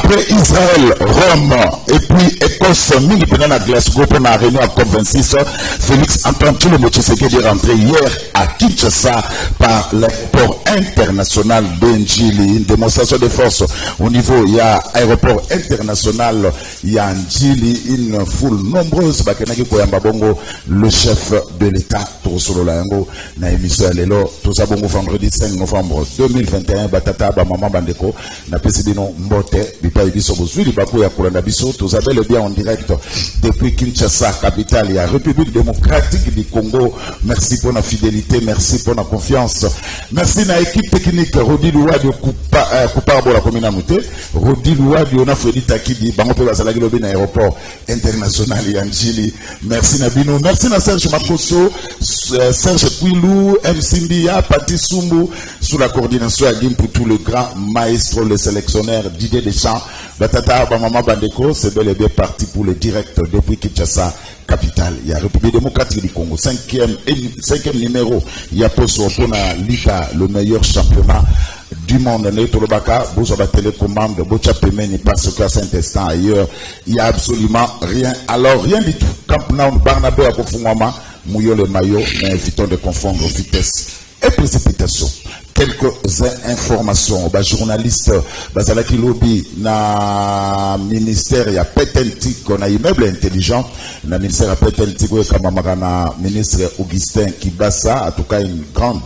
Après Israël, Rome et puis Écosse, mini pendant la Glasgow pour la réunion à COP26, Félix Antoine Tshilombo Tshisekedi est rentré hier à Kinshasa par l'aéroport international d'Njili. Une démonstration de force au niveau, il y a aéroport international, il y a Njili, une foule nombreuse, Bakenaki Koyamba Bongo, le chef de l'État, Torosolo Layango, na émission Lelo, Tosa Bongo vendredi 5 novembre 2021, Batata, Bamama Bandeko, na Pesibino Mbote, Bipa Ibiso Bozui, Libakou ya Kuranda Biso, Tosa Bel bien en direct depuis Kinshasa, capitale, il y a République démocratique du Congo. Merci pour la fidélité, merci pour la confiance. Merci à l'équipe technique, Rodi Loua de Couparbo la communauté, Rodi Loua de Onafredi Takidi, Bangope Bazalagi Lobi aéroport international Yanjili. Merci Nabino, merci à Serge Makoso, Serge Kouilou, M. Simbia, Pati Sumbu, sous la coordination à pour tout le grand maestro, le sélectionneur Didier Deschamps, Batata Bamama Bandeko, c'est bel et bien parti pour le direct depuis Kinshasa, capitale. Il y a République démocratique du Congo, cinquième numéro. Il y a Poso Pona Lita, le meilleur championnat du monde. Neutolobaka, Bozoba télécommande, Bocha Pemeni, parce qu'à Saint-Estan ailleurs, il n'y a absolument rien. Alors, rien du tout. Quand Barnabé a Kofungwama, Mouyo le maillot, mais évitons de confondre vitesse et précipitation. Quelques informations. Journaliste, Bazalaki Lobby, na ministère, il y a Petentik, on a immeuble intelligent, na ministère à Petentik, na ministre Augustin Kibasa, en tout cas une grande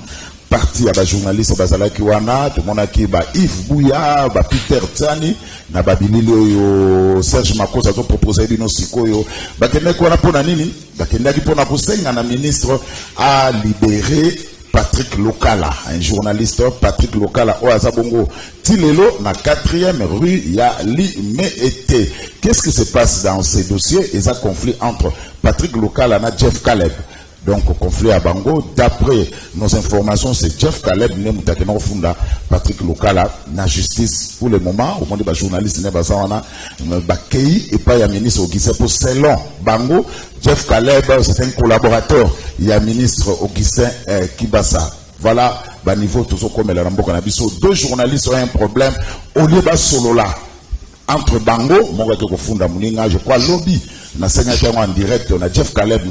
partie à la journaliste Bazalaki Wana, tout le monde qui ba Yves Bouya, ba Peter Tsani, na Babililo Serge Makosa a proposé dino sikoyo, ba kende kwa na pona nini, ba kende ki pona kusenga na ministre a libéré Patrick Lokala, un journaliste, Patrick Lokala, au Azabongo, Tilelo, na 4e rue, il y a Limete. Qu'est-ce qui se passe dans ces dossiers? Il y a un conflit entre Patrick Lokala et Jeff Caleb. Donc, conflit à Bango. D'après nos informations, c'est Jeff Caleb, Funda, Patrick Lokala, na justice pour le moment. Au moment des journalistes, et pas un ministre Augustin pour selon Bango. Jeff Caleb, c'est un collaborateur. Il y a un ministre Augustin Kibasa. Voilà, niveau tout ça comme deux journalistes ont un problème. Au lieu de solo là, entre Bango, je crois, lobby. En direct, on a Jeff Caleb,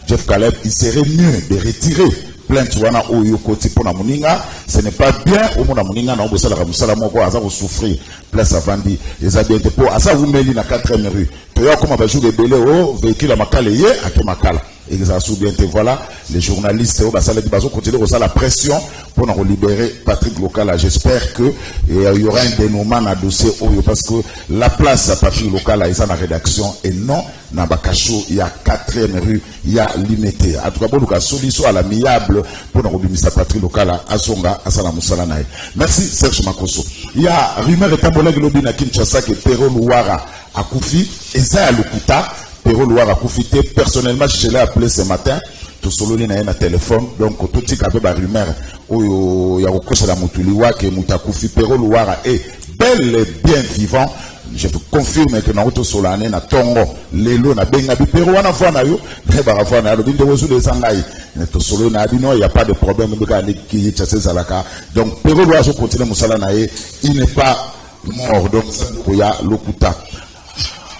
Jeff Caleb, il serait mieux de retirer plainte wana oyo koti pona muninga. Ce n'est pas bien au mona muninga na obosala ka musala moko aza ko souffrir place avandi ezabien te po asa umeli na 4e rue to ya koma ba jour de belé o véhicule makale ye ake makala exactement bien te. Voilà les journalistes au basala di bazo continuer ça la pression pour nous libérer Patrick Lokala. J'espère que il y aura un dénouement à dossier oyo parce que la place à Patrick Lokala est dans la rédaction et non na Bakacho. Il y a 4e rue, il y a limité en tout cas pour nous solution à l'amiable pour nous remettre Patrick Lokala à Songa à Salamou Salanaï. Merci Serge Makoso. Il y a rumeur et tambola globi na Kinshasa que Pero Louara a Koufi et ça à Lokuta. Pero Louara a profité. Personnellement, je l'ai appelé ce matin. Tout solo na un téléphone. Donc, tout ce qui avait la rumeur, il y a au la Moutuliwa que Moutakufi Pero Louara est bel et bien vivant. Je vous confirme que dans Solane, na Tongo, Lelo, na Bengabi, Pero wana fana yo, Nebara fana yo, Binde Wozu de Sangai. Tout solo na Abino, il n'y a pas de problème. Donc, Pero Louara, je continue Moussala Nae, il n'est pas mort. Donc, il y a Lokuta.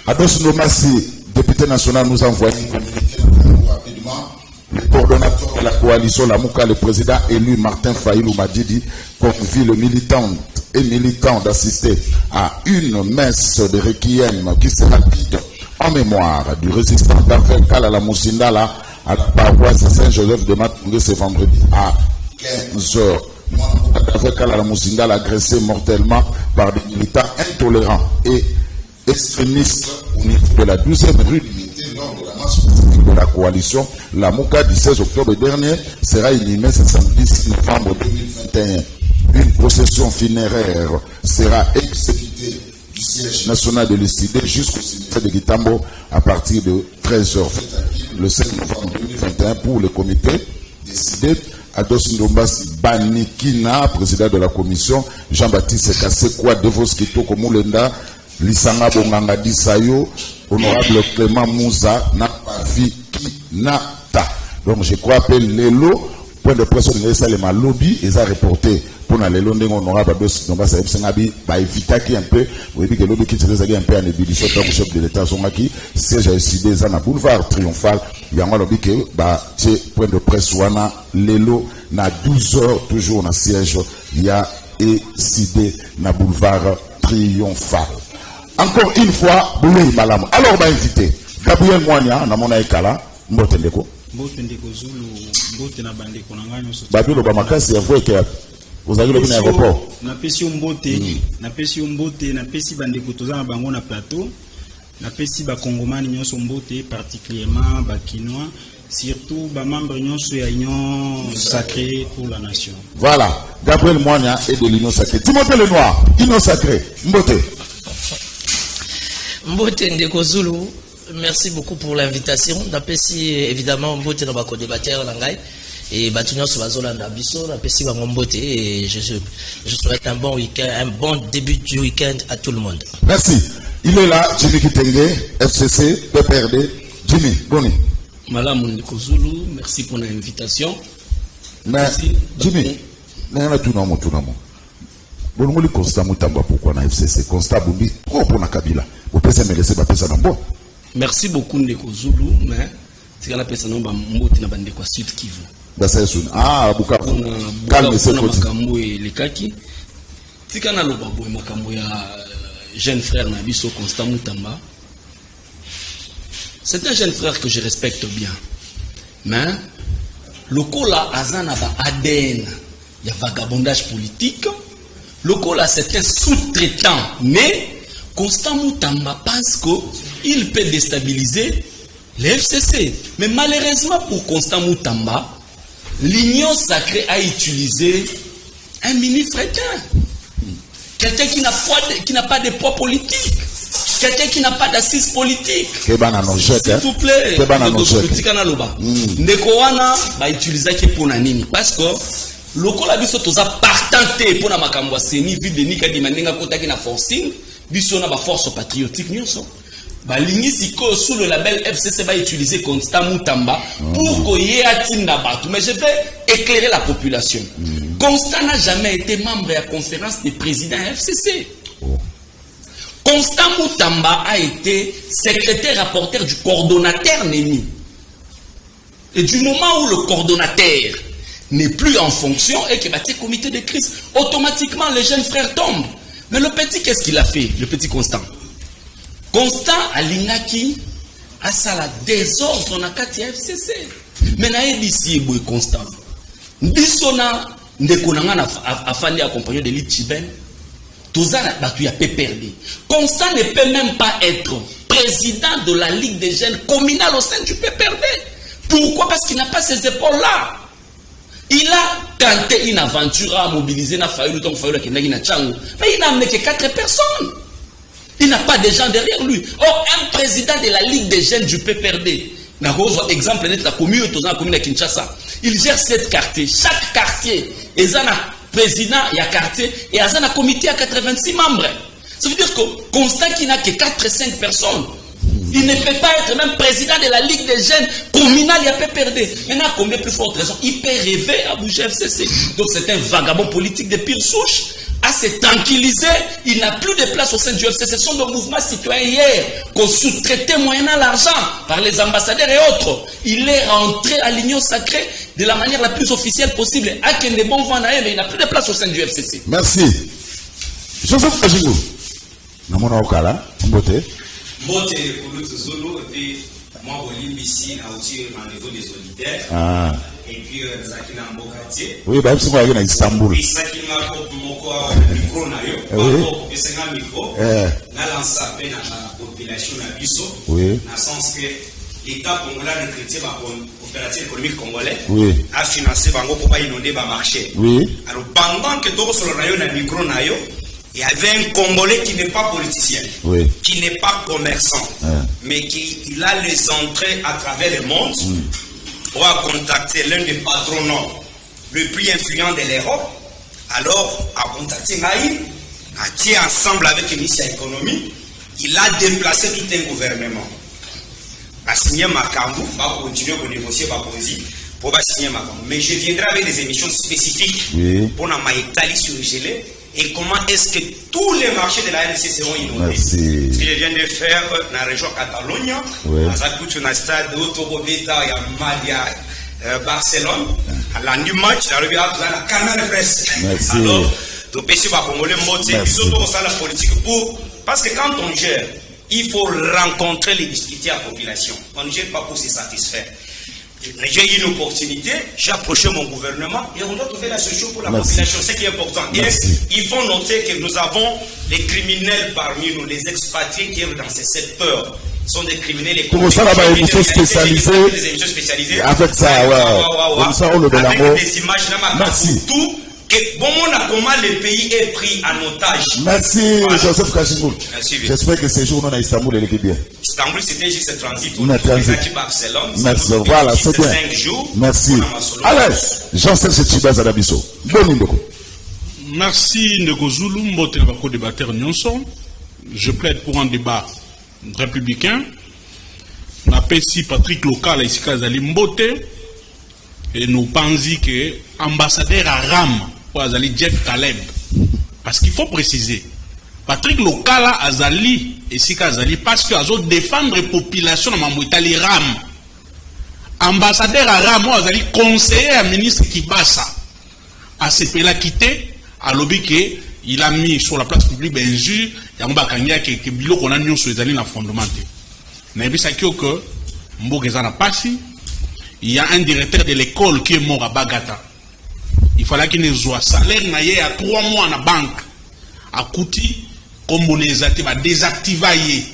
Ados Nomasi, député national, nous envoie une communication rapidement. Le coordonnateur de la coalition, la Mouka, le président élu Martin Faïlou Madidi, confie le militant et militant d'assister à une messe de requiem qui sera rapide en mémoire du résistant d'Afrique à la Moussindala à la paroisse Saint-Joseph de Matungé ce vendredi à 15h. D'Afrique à la Moussindala agressé mortellement par des militants intolérants et extrémistes au niveau de la 12e rue d'unité lors de la marche pacifique de la coalition. La Mouka du 16 octobre dernier sera inhumée ce samedi 6 novembre 2021. Une procession funéraire sera exécutée du siège national de l'Estidé jusqu'au cimetière de Gitambo à partir de 13h le 5 novembre 2021 pour le comité décidé. Ados Ndombas Banikina, président de la commission, Jean-Baptiste Kassekwa Devoskito Komulenda, Lisanga Bonganga Disayo, honorable Clément Mouza, Napavi Kinata. Donc je crois que Lelo, point de presse de ça les lobby et ça reporté pour na les londres on aura pas de donc ça c'est ba éviter qui un peu vous voyez que lobby qui se faisait un peu en ébullition tant que chef de l'état sont qui siège à décider ça na boulevard triomphal il y a un lobby que bah c'est point de presse wana lelo na 12h toujours na siège il y a décidé na boulevard triomphal encore une fois boulay malam alors bah invité Gabriel Moania na mona ekala mbote ndeko Zulu mbote na bandeko na ngano so babilo ba makasi ya voye ke ozali lobi na aéroport na pesi mbote na pesi bandeko toza na bango na plateau na pesi ba congomani nyonso mbote particulièrement ba kinois surtout ba membres nyonso ya union sacrée pour la nation. Voilà, Gabriel Moania est de l'union sacrée. Timothée Lenoir, union sacrée. Mbote ndeko Zulu. Merci beaucoup pour l'invitation. Napesi évidemment mbote na bako débatteur langai et batunyo sur bazolanda biso napesi ba mbote et je souhaite un bon week-end, un bon début du week-end à tout le monde. Merci. Il est là, Jimmy Kitenge, FCC, PPRD. Jimmy, Boni. Madame Ndeko Zulu, merci pour l'invitation. Merci. Jimmy, n'a tout non. Bon, on constat Moutamba pourquoi na FCC, constat Bumbi, pour na Kabila. Vous pouvez me laisser passer ça dans merci beaucoup Ndeko Zulu, mais c'est la personne qui m'a dit que Sud Kivu. Ah, Bukavu. Calme ce côté. Makambo et les kaki. Tikana lobabo makambo ya jeune frère Nabiso Constant Moutamba. C'est un jeune frère que je respecte bien. Mais le cola azana ba ADN, il y a vagabondage politique. Le cola c'est un sous-traitant, mais Constant Moutamba pense qu'il peut déstabiliser les FCC. Mais malheureusement pour Constant Moutamba, l'union sacrée a utilisé un mini-frétin. Quelqu'un qui n'a pas de poids politique. Quelqu'un qui n'a pas d'assise politique. S'il vous plaît, Ndekowana va utiliser pour Nanini. Parce que le colabiso toza partanté pour na makambo seni vide ni kadi mandenga kota ki na forcing biso na ba force patriotique nyonso ba lingi siko sous le label FCC va utiliser Constant Moutamba pour koye atinda batu. Mais je vais éclairer la population. Constant n'a jamais été membre de la conférence des présidents FCC. Constant Moutamba a été secrétaire rapporteur du coordonnateur Némi. Et du moment où le coordonnateur n'est plus en fonction et qu'il bâtit comité de crise, automatiquement les jeunes frères tombent. Mais le petit, qu'est-ce qu'il a fait, le petit Constant? Constant a l'ingaki a ça la désordre na kati FCC. Mais na ici boy Constant. Bisona ndekonanga na afandi accompagné de l'élite chibenne. Tozana batu ya PPRD. Constant ne peut même pas être président de la Ligue des jeunes communales au sein du PPRD. Pourquoi? Parce qu'il n'a pas ces épaules-là. Il a tenté une aventure à mobiliser na Fayulu donc Fayulu qui n'a Tchango. Mais il n'a amené que 4 personnes. Il n'a pas de gens derrière lui. Or, un président de la Ligue des jeunes du PPRD, exemple de la commune de Kinshasa, il gère 7 quartiers. Chaque quartier est un président, il y a quartier, et il y a un comité à 86 membres. Ça veut dire que Constant qui n'a que 4-5 personnes. Il ne peut pas être même président de la Ligue des jeunes communale, il y a PPRD. Maintenant, combien plus forte raison, il peut rêver à bouger FCC. Donc c'est un vagabond politique de pire souche. À se tranquilliser, il n'a plus de place au sein du FCC. Ce sont des mouvements citoyens hier qu'on sous-traitait moyennant l'argent par les ambassadeurs et autres. Il est rentré à l'union sacrée de la manière la plus officielle possible. À qu'il est bon vent mais il n'a plus de place au sein du FCC. Merci. Joseph Kajingou. Namona Okala, Mbote. Mbote pour le solo et puis moi au ici à aussi au niveau des solitaires. Ah. Et puis Zakina Mbokati. Oui, bah c'est moi qui à Istanbul. Zakina Moko micro na yo. Pour que c'est un micro. Na lancer appel à la population na biso. Oui. Dans le sens que l'État congolais le chrétien va opérateur économique congolais. Oui. A financé bango pour pas inonder ba marché. Oui. Alors pendant que tout sur le rayon na micro na yo, il y avait un Congolais qui n'est pas politicien, oui, qui n'est pas commerçant, mais qui a les entrées à travers le monde pour contacter l'un des patrons le plus influent de l'Europe. Alors, à contacter Naïm, a tiré ensemble avec une mission économique, il a déplacé tout un gouvernement. A signé Makambu, va continuer à négocier ma poésie. pour signer ma compte. Mais je viendrai avec des émissions spécifiques pour Maïtali sur le gelé et comment est-ce que tous les marchés de la RDC seront inondés. Ce que je viens de faire dans la région Catalogne, dans le stade Autobobeta, il y a Barcelone, à la new match, dans la canal presse. Alors, tout pays va congolais moté, ils ont la politique pour. Parce que quand on gère, il faut rencontrer les difficultés à la population. On ne gère pas pour se satisfaire. J'ai eu une opportunité, j'ai approché mon gouvernement et on doit trouver la solution pour la population, c'est ce qui est important. Et il faut noter que nous avons les criminels parmi nous, les expatriés qui œuvrent dans ces secteurs. Ce sont des criminels et pour ça, là-bas, des émissions spécialisées. Avec ça, comme ça, on le donne avec des images, merci. Tout. Bon, on a comment le pays est pris en otage. Merci, Joseph Kachimoul. J'espère que ces jours, on a Istanbul et l'équipe bien. Istanbul, c'était juste un transit. Barcelone. Merci, voilà, c'est bien. 5 jours. Merci. Allez, Jean-Serge Chibaza Dabiso. Merci, Ndeko Zulu, Mbote Nabako débatteur Nyonson. Je plaide pour un débat républicain. Napesi Patrick Local, ici Kazali Mbote. Et nous pensons que l'ambassadeur à RAM, pour Azali Jeff Caleb, parce qu'il faut préciser, Patrick Lokala Azali, et si Azali, parce qu'il a défendre la population dans Italie RAM. Ambassadeur à RAM, Azali conseiller à ministre Kibasa, à ce pays-là quitté, à lobby qu'il a mis sur la place publique Benju, il y a un bakanya qui est bilo qu'on a mis sur les alliés dans le fondement. Mais il y a que Mbogeza n'a pas si. Il y a un directeur de l'école qui est mort à Bagata. Il fallait qu'il ait un salaire à 3 mois à la banque. À Kouti, comme on les a désactivé.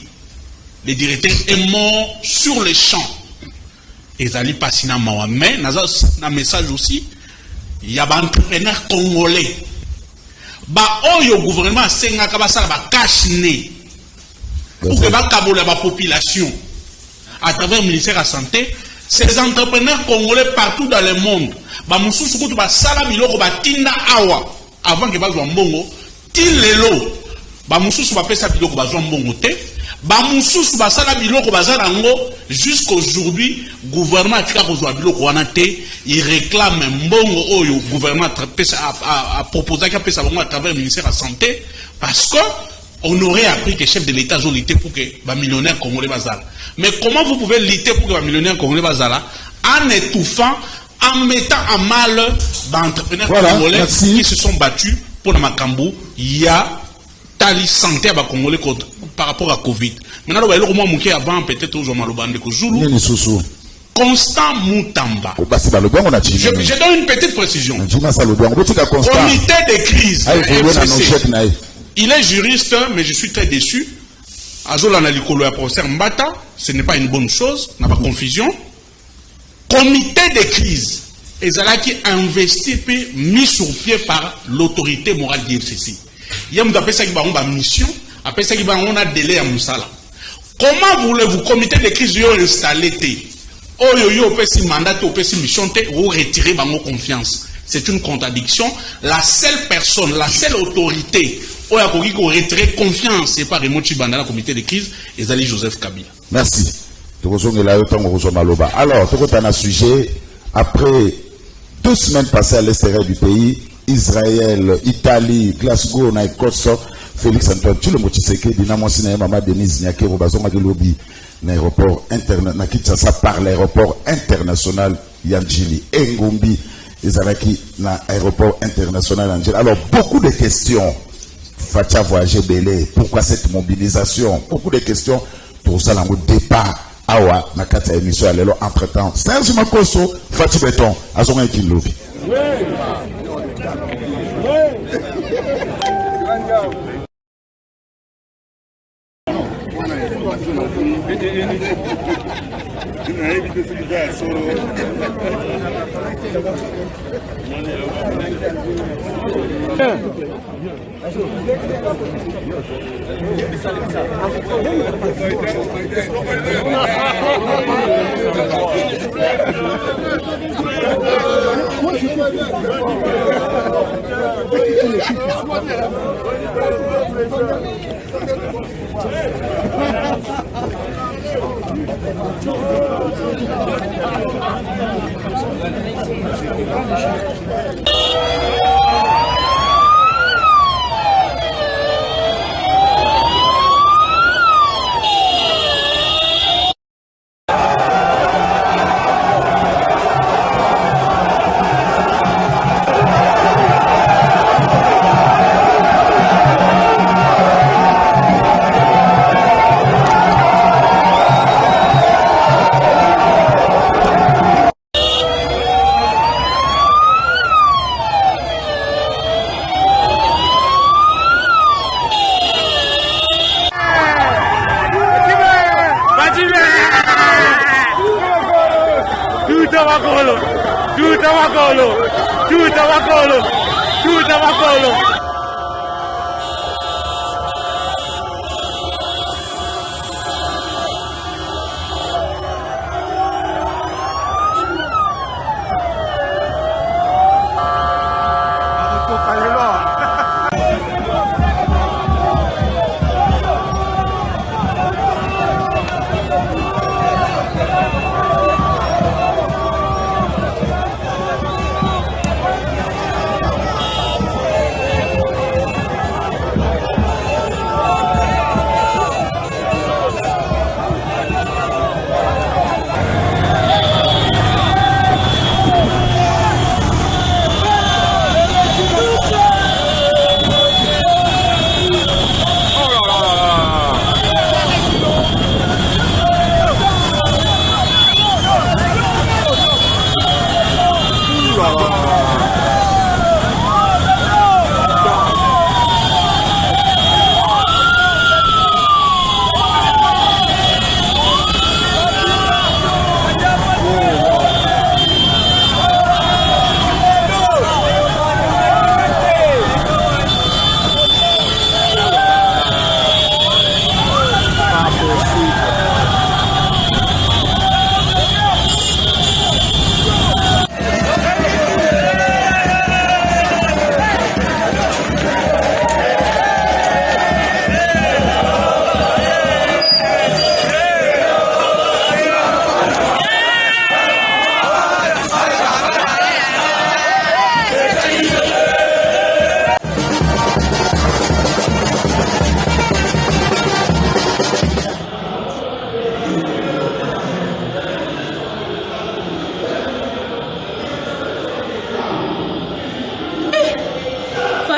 Le directeur est mort sur le champ. Et ça pas si mais dans un message aussi, il y a un entrepreneur congolais. Le gouvernement c'est un cache-nez pour que la population à travers le ministère de la Santé. Ces entrepreneurs congolais partout dans le monde, avant que bazwa mbongo, tilelo, jusqu'aujourd'hui, gouvernement il réclame mbongo au gouvernement a proposé à travers le ministère de la Santé parce que on aurait appris que le chef de l'État a lutté pour que les millionnaires congolais bazala. Mais comment vous pouvez lutter pour que les millionnaires congolais bazala en étouffant, en mettant à mal les entrepreneurs congolais qui se sont battus pour le Makambu? Il y a tali santé à les Congolais par rapport à Covid. Maintenant, avant peut-être aux Malobande que Zulu. Constant Moutamba. Je donne une petite précision. Comité de crise. Il est juriste, mais je suis très déçu. Azola Nalikolo et professeur Mbata, ce n'est pas une bonne chose, n'a pas confusion. Comité de crise, et ça qui investi puis mis sur pied par l'autorité morale d'IFCC. Il y a une mission, après ça, on a délai à Moussala. Comment voulez-vous, comité de crise, installé mandat, mission, ou retirer vos confiance? C'est une contradiction. La seule personne, la seule autorité où il y a retirer confiance, c'est pas Raymond Chibanda, le comité de crise, et Zali Joseph Kabila. Merci. Alors, tout un sujet, après 2 semaines passées à l'extérieur du pays, Israël, Italie, Glasgow, Écosse, Félix Antoine, tout le monde sait que Dinamo Sinaï, Maman Denise Niaké, Robazoma de lobby, l'aéroport international, par l'aéroport international Yandjili, Ngombi, Izalaki, l'aéroport international Yandjili. Alors, beaucoup de questions. Fatia voyager Belé, pourquoi cette mobilisation? Beaucoup de questions pour ça, le départ. Awa, nakata émission à l'élo entre-temps. Serge Makoso, Fatih Béton, Azonga Kilobi.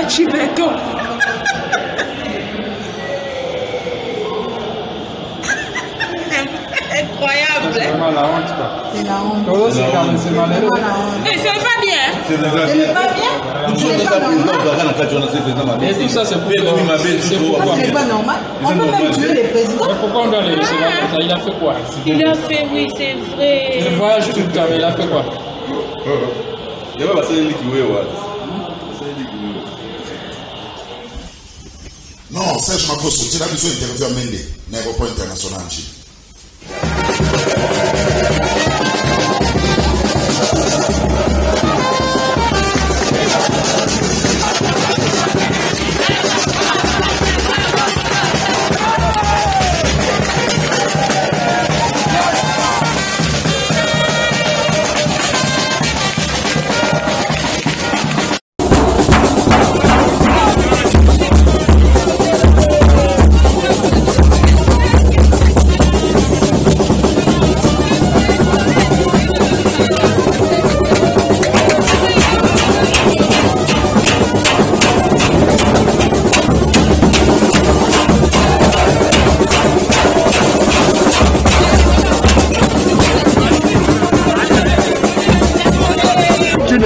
Chibeto. Incroyable. C'est vraiment la honte, quoi. C'est la honte. C'est malheureux. Mais c'est pas bien. Ce n'est pas bien. Et tout ça, c'est pour Ça, ce n'est pas normal. On peut même tuer les présidents. Mais pourquoi on doit les laisser comme ça? Il a fait quoi? Il a fait, oui, c'est vrai. Il voyage tout le temps, mais il a fait quoi? Non, Serge Makosso, tu as besoin d'interview à Mende, l'aéroport international.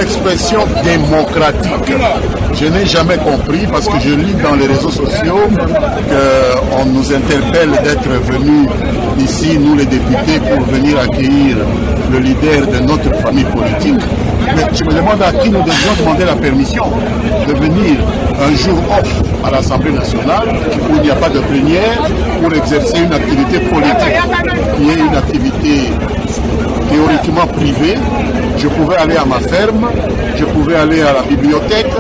Expression démocratique. Je n'ai jamais compris parce que je lis dans les réseaux sociaux qu'on nous interpelle d'être venus ici, nous les députés, pour venir accueillir le leader de notre famille politique. Mais je me demande à qui nous devions demander la permission de venir un jour off à l'Assemblée nationale où il n'y a pas de plénière pour exercer une activité politique qui est une activité théoriquement privée. Je pouvais aller à ma ferme, je pouvais aller à la bibliothèque.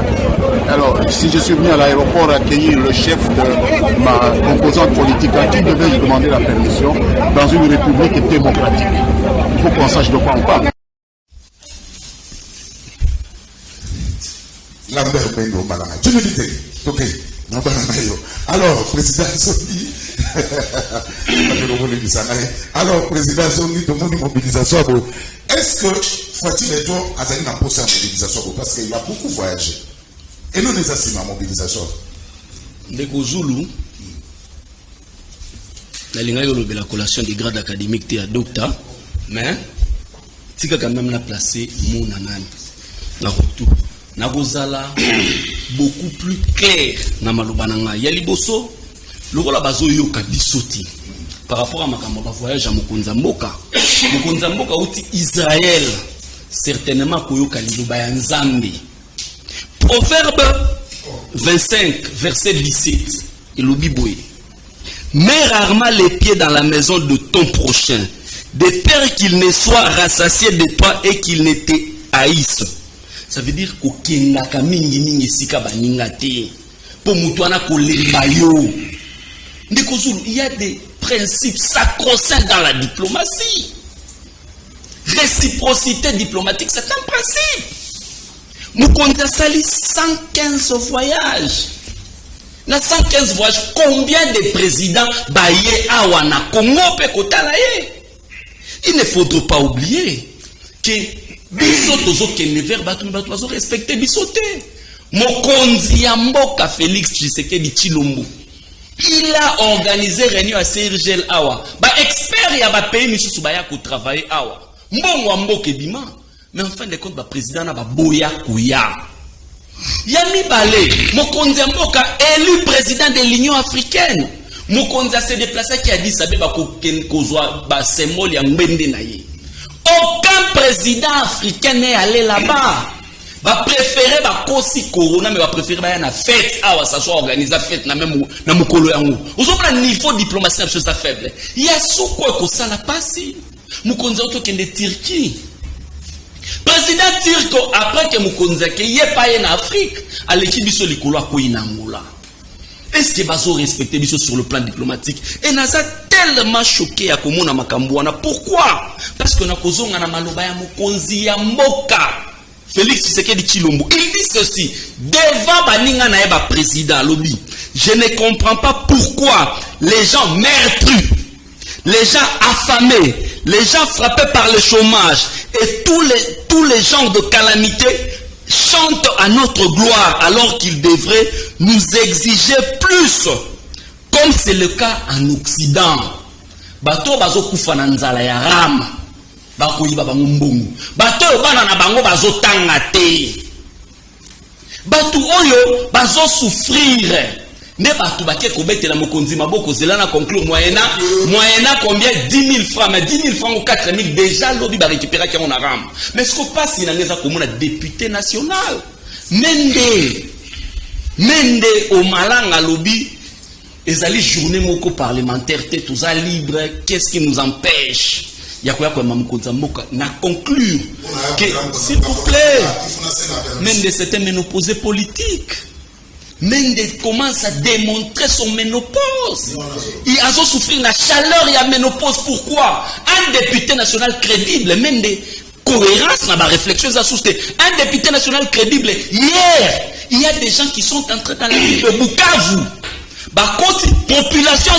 Alors, si je suis venu à l'aéroport accueillir le chef de ma composante politique, à qui devais-je demander la permission dans une république démocratique? Il faut qu'on sache de quoi on parle. Lambert Mendo Malanga. Tu me dis, ok. Alors, président Sondi, alors, président Sondi, tout le monde mobilisation. Est-ce que faut-il être à une poste en mobilisation parce qu'il a beaucoup voyagé et nous les assumons en mobilisation. Ndeko Zulu, la ligne de la collation des grades académiques de docteur, mais si quand même la placé mon anani, la retour. Nagozala beaucoup plus clair na malobananga ya liboso lokola bazo yoka bisoti par rapport à makambo ba voyage à Mokonza Mboka uti Israël certainement koyoka liloba ya Nzambe. Proverbe 25 verset 17 elobi boye mets rarement les pieds dans la maison de ton prochain de peur qu'il ne soit rassasié de toi et qu'il ne te haïsse. Ça veut dire qu'il y a des principes sacro-saints dans la diplomatie. Réciprocité diplomatique, c'est un principe. Nous comptons 115 voyages. Dans 115 voyages, combien de présidents baillés à Wana Congo Pekotalaye? Il ne faudra pas oublier que biso kene vers batu bazo respecter bisote. Mokonzi ya mboka Félix Tshisekedi Tshilombo. Il a organisé réunion à Sergel Awa. Ba expert ya ba pays misusu ba ya ko travailler awa. Mbongo wa mboka bima. Mais en fin de compte ba président na ba boya kuya. Yami Balé, mokonzi ya mboka élu président de l'Union africaine. Mokonzi s'est déplacé qui a dit sabe ba ko kozwa ba symbole ya ngwende na ye. Aucun président africain n'est allé là-bas. Va préférer ba kosi corona mais va préférer ba na fête ah ça soit organisé fête na même na mukolo yango. Vous avez un niveau diplomatie na chose faible. Il y a sous quoi que ça la passe. Mukonza auto kende Turquie. Président Turco après que Mukonza ke yé pas en Afrique à l'équipe biso likolo ko inangola. Est-ce que bazo respecter biso sur le plan diplomatique et naza tellement choqué à komona makambo wana. Pourquoi? Parce que na kozonga na maloba ya mokonzi ya mboka Félix Tshisekedi Tshilombo. Il dit ceci devant baninga na eba président lobby. Je ne comprends pas pourquoi les gens meurtrus, les gens affamés, les gens frappés par le chômage et tous les genres de calamités chantent à notre gloire alors qu'ils devraient nous exiger plus, comme c'est le cas en Occident. Bato bazo kufa na nzala ya rama, bakoyi ba bango mbongo. Bato bana na bango bazo tanga te. Bato oyo bazo souffrir. Ne bato bake kobete la mokonzi maboko zelana conclure moyena combien 10 000 francs, mais 10 000 francs ou 4 000 déjà lobby ba récupérer qui on a ram. Mais ce qu'on passe il n'angeza comme un député national. Mende au malanga lobby ezali journée moko parlementaire te tous à libre, qu'est-ce qui nous empêche? Yakoya kwa mamukonza mboka na conclure que s'il vous plaît Mende c'est un ménopausé politique. Mende commence à démontrer son ménopause. Il a souffert de la chaleur et la ménopause. Pourquoi? Un député national crédible, Mende, cohérence dans la réflexion, un député national crédible, hier, il y a des gens qui sont entrés dans la ville de Bukavu. Population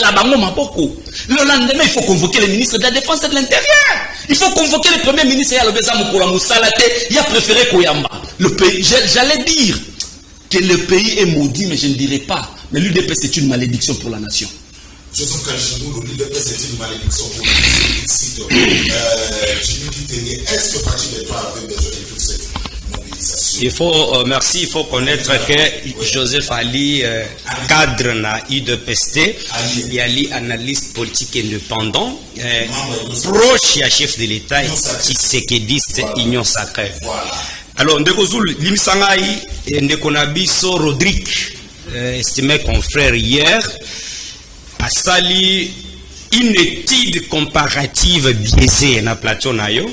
la Maboko. Le lendemain, il faut convoquer le ministre de la Défense et de l'Intérieur. Il faut convoquer le premier ministre. Il a préféré Koyamba. Le pays, j'allais dire que le pays est maudit, mais je ne dirais pas. Mais l'UDP, c'est une malédiction pour la nation. Joseph Kalchimou, l'UDP, c'est une malédiction pour la nation. Est-ce que Fatih Bétois avait besoin de toute cette mobilisation? Il faut, merci, il faut connaître que Joseph Ali, cadre na UDPST, il Ali analyste politique indépendant, proche à chef de l'État, Tshisekediste, Union Sacrée. Alors, Ndekozul, Limsangaï et Ndekonabiso Rodrigue, estimé confrère hier, a sali une étude comparative biaisée na plateau nayo,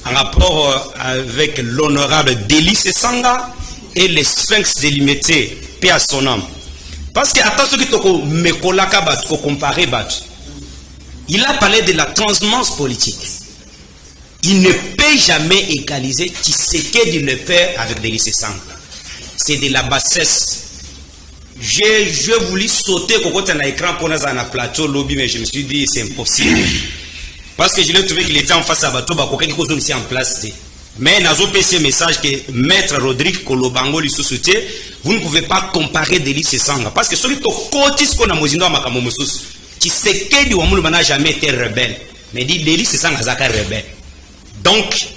en rapport avec l'honorable Délice Sanga et les Sphinx délimité, paix à son âme. Parce que, attention, que comparer, il a parlé de la transhumance politique. Il ne peut jamais égaliser Tshisekedi le père avec Délice Sanga. c'est de la bassesse. Je voulu sauter quand on a écran pour nous un plateau lobby, mais je me suis dit c'est impossible. Parce que je l'ai trouvé qu'il était en face à Bato, quelque chose ici en place. Mais dans un message que Maître Rodrigue Kolobango lui soutient, vous ne pouvez pas comparer Delis et Sanga. Parce que celui qui côté ce qu'on a mozindo à Makamomosus, qui sait que du Wamoulou n'a jamais été rebelle. Mais dit Delis et Sanga Zaka rebelle. Donc,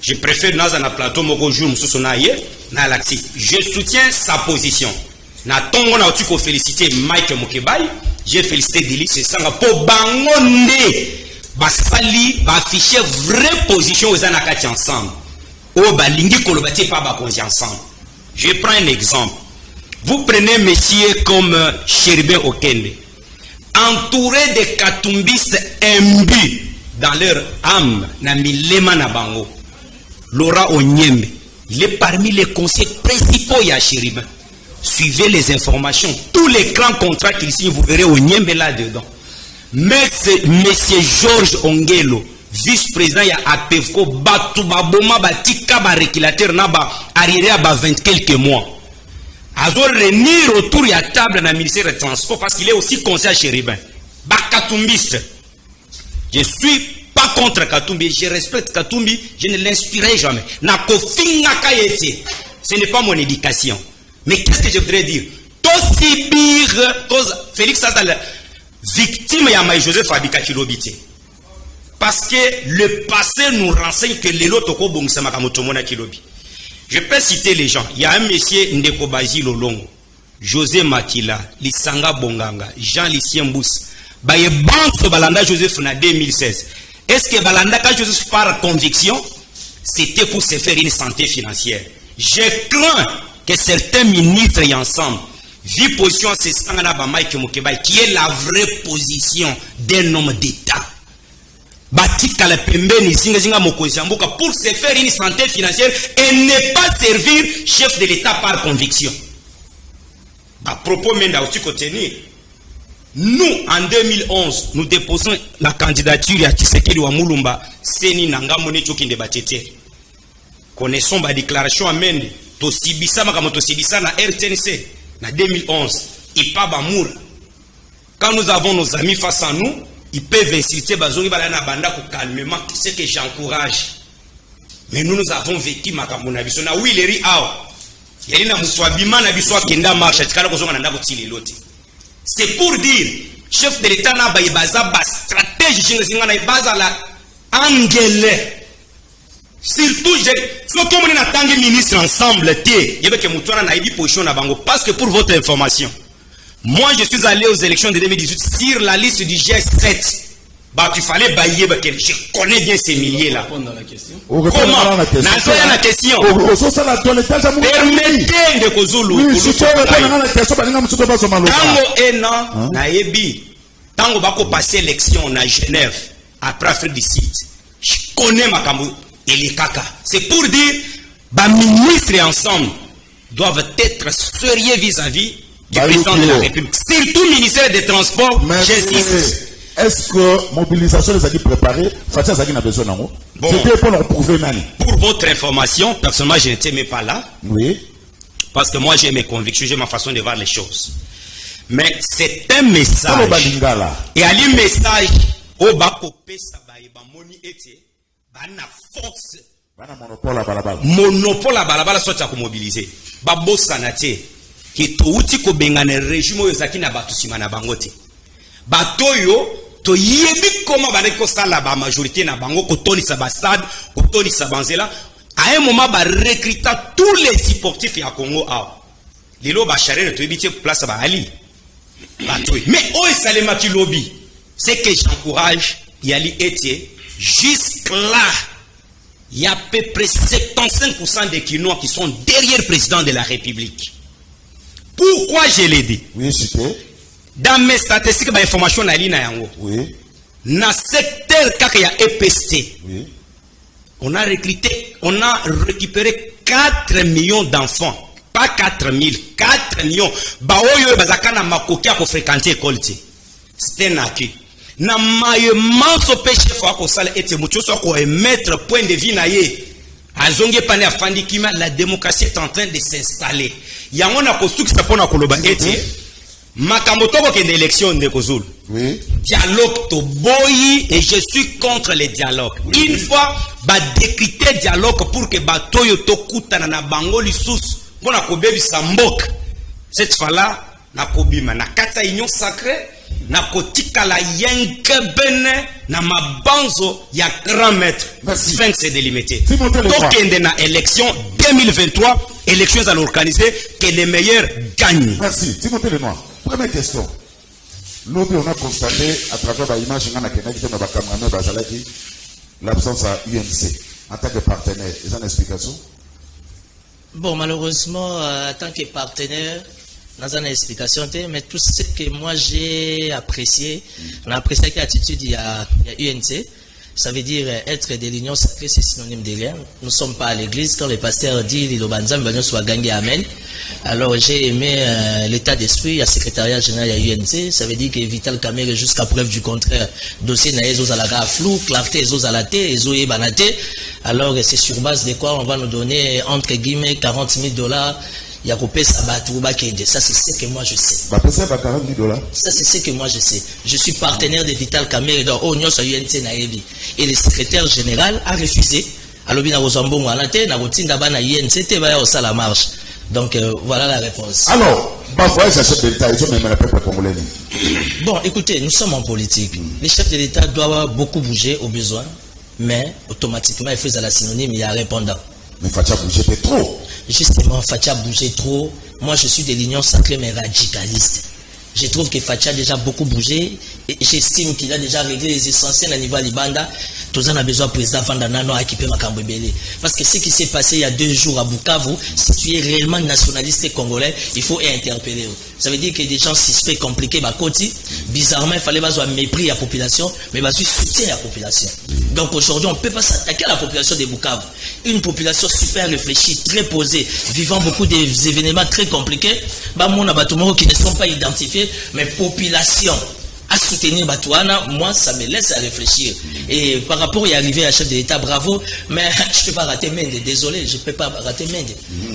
je préfère dans un plateau Moko Jour Moussousonaye, na l'axi. Je soutiens sa position. Na tongo na otiko féliciter Mike Mokebai, j'ai félicité Delis et Sanga pour bangonde. Basali ba afficher vraie position aux anakati ensemble. Oh balingi kolobati pas ba konzi ensemble. Je prends un exemple. Vous prenez messieurs comme Chéribin Okende, entouré de katumbistes imbus dans leur âme, na milema na bango. Laura Onyembe, il est parmi les conseillers principaux ya Chéribin. Suivez les informations, tous les grands contrats qu'il signe, vous verrez Onyembe là-dedans. Monsieur Georges Ongelo, vice-président ya APEVCO, batu baboma batika ba réquilateur na ba arriéré à 20 quelques mois. Azo revenir autour ya table na ministère des Transports parce qu'il est aussi conseiller Chéribin. Ba Katumbiste. Je suis pas contre Katumbi, je respecte Katumbi, je ne l'inspirerai jamais. Na kofinga kayeti. Ce n'est pas mon éducation. Mais qu'est-ce que je voudrais dire? Félix Azal victime ya Maï Joseph Abika Kilobité. Parce que le passé nous renseigne que les lots toko bongisa makamotomona Kilobi. Je peux citer les gens. Il y a un monsieur Ndeko Bazi Lolongo, José Makila, Lisanga Bonganga, Jean Lucien Bous. Baye Banso Balanda Joseph na 2016. Est-ce que Balanda quand Joseph par conviction, c'était pour se faire une santé financière? Je crains que certains ministres y ensemble vie position c'est Sangana Bamaï Mokeba qui est la vraie position d'un homme d'État. Batika la pembeni singa mokozamboka pour se faire une santé financière et ne pas servir chef de l'État par conviction. À propos même tenir. Nous en 2011 nous déposons la candidature à Tshisekedi wa Mulumba Seni Nanga Mone Chokinde Batete. Connaissons la déclaration amende to sibisa makamoto sibisa na RTNC. En 2011, il pas Bamour. Quand nous avons nos amis face à nous, ils peuvent insulter Bazongi Balana Banda pour calmement, c'est que j'encourage. Mais nous avons vécu Makamuna Biso. Na oui, les riao. Yelina Mouswabima na Biso Kenda marche. C'est pour dire, chef de l'État n'a pas de stratégie, n'a pas la angele. Surtout, si on a tant de ministres ensemble, parce que pour votre information, moi je suis allé aux élections de 2018 sur la liste du G7. Bah, tu fallait bailler, je connais bien ces milliers là. Comment? La question. Permettez de Kozulu. Tango Ena, Naebi, Tango Bako passer l'élection à Genève, après Afrique du Sud. Je connais ma Kambu. Et les caca. C'est pour dire, les ministres ensemble doivent être sérieux vis-à-vis du président de la République. Surtout le ministère des Transports, j'insiste. Est-ce que mobilisation les a dit préparée? Fatia Zaki n'a besoin d'un mot. C'était pour leur prouver Nani. Pour votre information, personnellement, je n'étais même pas là. Oui. Parce que moi, j'ai mes convictions, j'ai ma façon de voir les choses. Mais c'est un message. Et à un message, au Bakopé Sabaye, Bamoni Ete, Bana force. Monopole à balabala soit à mobiliser. Babo sanate. Qui touti ko bengane régime au Zaki na batu simana bangote. Batoyo, to yebi comment bareko sala ba majorité na bango kotoni sabastad, kotoni sabanzela. À un moment, ba recruta tous les sportifs à Congo. Lilo ba charé ne te bité place ba Ali. Batoyo. Mais oh salema ki lobby. C'est que j'encourage Yali Etier jusque-là. Il y a à peu près 75% des Kinois qui sont derrière le président de la République. Pourquoi je l'ai dit? Oui, c'était. Dans mes statistiques, l'information na lina yango. Oui. Dans le secteur il y a EPST. Oui. On a récupéré 4 millions d'enfants. Pas 4 000, 4 millions. Baoyo bazakana makokia ko fréquenter l'école. C'était un acquis. Na maye manso péché faut qu'on sale et mucho so ko émettre point de vue na ye azongi pane afandi kima, la démocratie est en train de s'installer. Yango na kosuki sapona koloba ete makambo toko kende élection ndeko Zulu. Oui. Dialogue to boyi et je suis contre les dialogues. Oui. Une fois ba décrypter dialogue pour que batoyo to kutana na bango lisusu pona kobebi sambok. Cette fois-là na kobima na kata union sacrée na kotika la yenke bene na mabanzo ya grand maître. Fin c'est délimité. Donc ende na élection 2023, élections à l'organiser que les meilleurs gagnent. Merci. Timothée Lenoir. Première question. L'autre, on a constaté à travers l'image l'absence à UNC en tant que partenaire. Est-ce une explication? Bon, malheureusement, en tant que partenaire, dans une explication, mais tout ce que moi j'ai apprécié, on a apprécié l'attitude il y a UNC. Ça veut dire être de l'union sacrée, c'est synonyme de rien. Nous ne sommes pas à l'église. Quand le pasteur dit Lilo Banzam, nous soit gagné, amen. Alors j'ai aimé l'état d'esprit, il y a secrétariat général, il y a UNC. Ça veut dire que Vital Kamerhe, jusqu'à preuve du contraire, dossier n'a pas à la flou, clarté, à la thé, et banaté. Alors c'est sur base de quoi on va nous donner, entre guillemets, $40,000. Il y a coupé ça, ça c'est ce que moi je sais. Ça c'est ce que moi je sais. Je suis partenaire de Vital Kamerhe dans Union sur UNC Naebi. Et le secrétaire général a refusé. Alors bien la marche. Donc voilà la réponse. Alors, bon, écoutez, nous sommes en politique. Les chefs de l'État doivent beaucoup bouger au besoin, mais automatiquement il faut à la synonyme, il y a un répondant. Mais Fatia bougeait trop. Justement, Fatia bougeait trop. Moi, je suis de l'union sacrée, mais radicaliste. Je trouve que Fatia a déjà beaucoup bougé. Et j'estime qu'il a déjà réglé les essentiels à niveau Libanda. Tous en a besoin de président Vandanano à équiper Makambebele. Parce que ce qui s'est passé il y a 2 jours à Bukavu, si tu es réellement nationaliste et congolais, il faut interpeller. Ça veut dire que des gens suspects, compliqués, bizarrement, il fallait pas mépris à la population, mais soutien à la population. Donc aujourd'hui, on ne peut pas s'attaquer à la population de Bukavu. Une population super réfléchie, très posée, vivant beaucoup d'événements très compliqués. Qui ne sont pas identifiés, mais population. À soutenir Batouana, moi ça me laisse à réfléchir. Et par rapport à arriver à chef de l'État, bravo, mais je ne peux pas rater Mende, désolé, je ne peux pas rater Mende.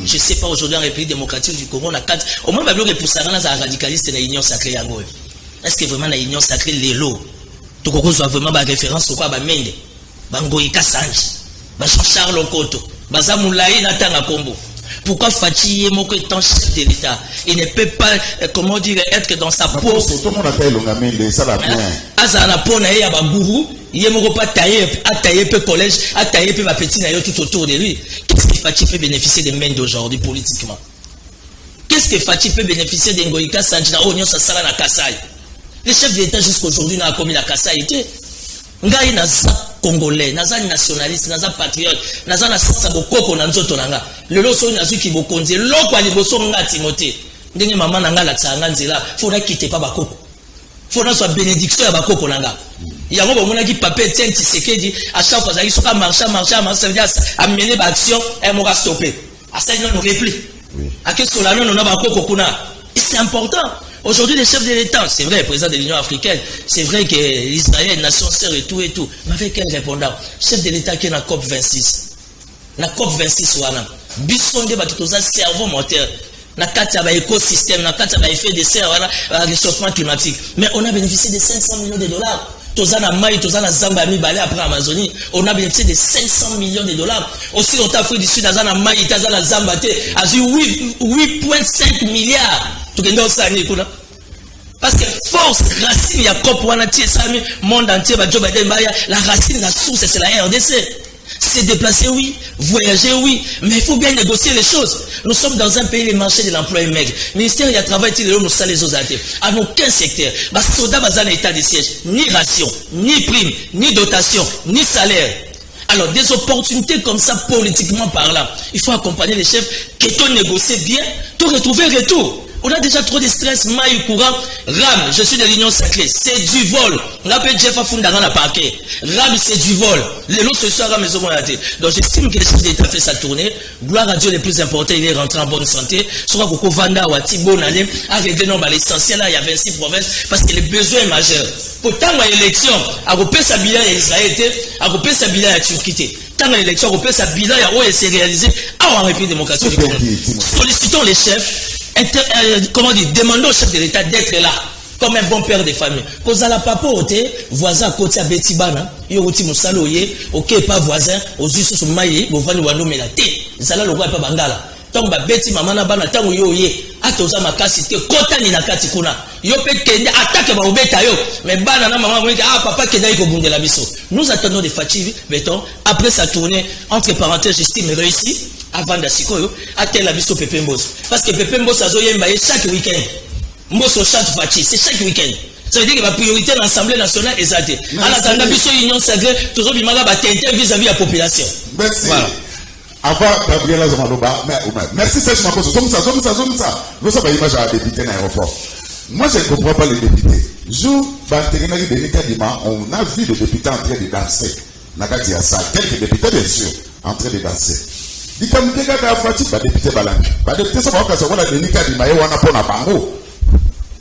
Je ne sais pas aujourd'hui en République démocratique du Congo, on a 4. Au moins, il y a pour ça, radicaliste dans l'union sacrée. Est-ce que vraiment la union sacrée, les lots, tout le monde soit vraiment référence au quoi Mende, Bangoïka Sanji, Jean-Charles Okoto, Bazamoulaï Natanga Kombo. Pourquoi Fachi est étant chef de l'État? Il ne peut pas, comment dire, être dans sa peau. Tout le monde appelle Longamende, ça va bien. Azana Pona et Abagourou, il ne pas tailler peu collège, à tailler peu ma petite naïo tout autour de lui. Qu'est-ce que Fachi peut bénéficier des mains d'aujourd'hui politiquement? Qu'est-ce que Fachi peut bénéficier d'Engoïka Sanjina Onyo Sassala na Kassai? Les chefs de l'État jusqu'à aujourd'hui n'ont pas commis la Kassai. Ngai naza congolais, naza nationaliste, naza patriote, naza na sabokoko na nzoto nanga. Lelo so nazu ki bokonzi, loko ali boso nga Timothée. Ndenge maman nanga la tsanga nzela, faut na quitter pas bakoko. Faut na soit bénédiction ya bakoko nanga. Yango ba mona ki papé tient Tshisekedi à chaque fois ça soka marcher, ça veut dire amener ba action et mo stopper. À ça non repli. À que cela non na bakoko kuna. C'est important. Aujourd'hui, les chefs de l'État, c'est vrai, le président de l'Union africaine, c'est vrai que l'Israël, nation sœur et tout, mais avec quel répondant? Chef de l'État qui est dans la COP26. La COP26, voilà. Bissonde, tout ça, cerveau moteur. Na kata ba écosystème, na kata ba effet de serre, voilà, réchauffement climatique. Mais on a bénéficié de $500 millions. Tozana Maï, Tozana Zamba, Balé après Amazonie, on a bénéficié de $500 millions. Aussi, en Afrique du Sud, Tazana Maï, Tazana Zamba, a eu 8,5 milliards. Parce que force, racine, il y a monde entier, la racine, la source, c'est la RDC. Se déplacer, oui. Voyager, oui. Mais il faut bien négocier les choses. Nous sommes dans un pays, le marché de l'emploi est maigre. Le ministère, il y a travaillé, nous sommes les autres. À aucun secteur. Parce que soldat, dans un état de siège. Ni ration, ni prime, ni dotation, ni salaire. Alors, des opportunités comme ça, politiquement parlant, il faut accompagner les chefs qui ont négocié bien, tout retrouver retour. On a déjà trop de stress, maï courant. Ram, je suis de l'union sacrée, c'est du vol. On appelle Jeff Afundara la parquet. Ram, c'est du vol. Les lots ce soir à maison. Donc j'estime que le chef d'État fait sa tournée. Gloire à Dieu, le plus important, il est rentré en bonne santé. Soit Koko Vanda ou Atibo Nalem a réglé l'essentiel là, il y a 26 provinces parce que le besoin est majeur. Pourtant, l'élection, à couper sa bilan à Israël, à couper sa bilan à Turquie. Tant l'élection, à couper sa bilan à où elle s'est réalisée en République démocratique. Sollicitons les chefs, comment dire, demandons au chef de l'État d'être là, comme un bon père de famille. Cause à la papote, voisin à côté à Betibana, Yoroti Moussaloye, ok, pas voisin, aux yeux sur Maïe, vous venez voir la thé, Zala le roi pas Bangala. Tant que Betty Mamana Bana, tant que yoye, atoza makasi te kota ni nakati kuna. Yo pe kende attaque ba obeta yo. Mais bana na maman moi ah papa kenda iko bundela biso. Nous attendons des Fachi, mettons après sa tournée entre parenthèses j'estime réussi avant d'asikoyo atel la biso Pepe Mbos. Parce que Pepe Mbos azo yemba chaque week-end. Mboso chante Fachi, c'est chaque week-end. Ça veut dire que la priorité de l'Assemblée nationale est zatée. En attendant biso union sacrée, toujours bimanga ba tenter vis-à-vis de la population. Merci. Voilà. Avant Gabriela Zamaloba, merci Serge Makoso. Nous sommes à l'image à la députée dans l'aéroport. Moi, je ne comprends pas les députés. On a vu les députés en train de danser. Quelques députés, bien sûr, en train de danser. Les députés sont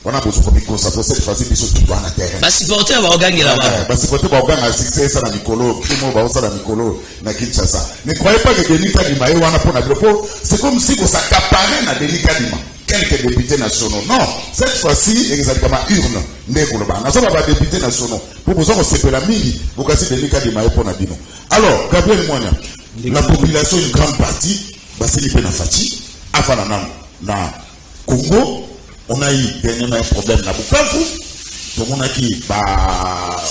on a besoin de ça cette phase qui sont tout en terre. Bah supporter va gagner là-bas. Bah supporter va gagner succès ça na Nicolo, Primo va ça na Nicolo na Kinshasa. Ne croyez pas que Denis Kadima est wana pour na propos, c'est comme si vous s'accaparez na Denis Kadima. Quelques députés nationaux. Non, cette fois-ci exactement urne ndeko ba. Na ça va députés nationaux. Pour vous on se la mingi, vous cassez Denis Kadima pour na bino. Alors, Gabriel Monia, la population une grande partie va se liper na Fachi, afana na Congo. On a eu dernièrement un problème à Bukavu. Tout le monde a dit,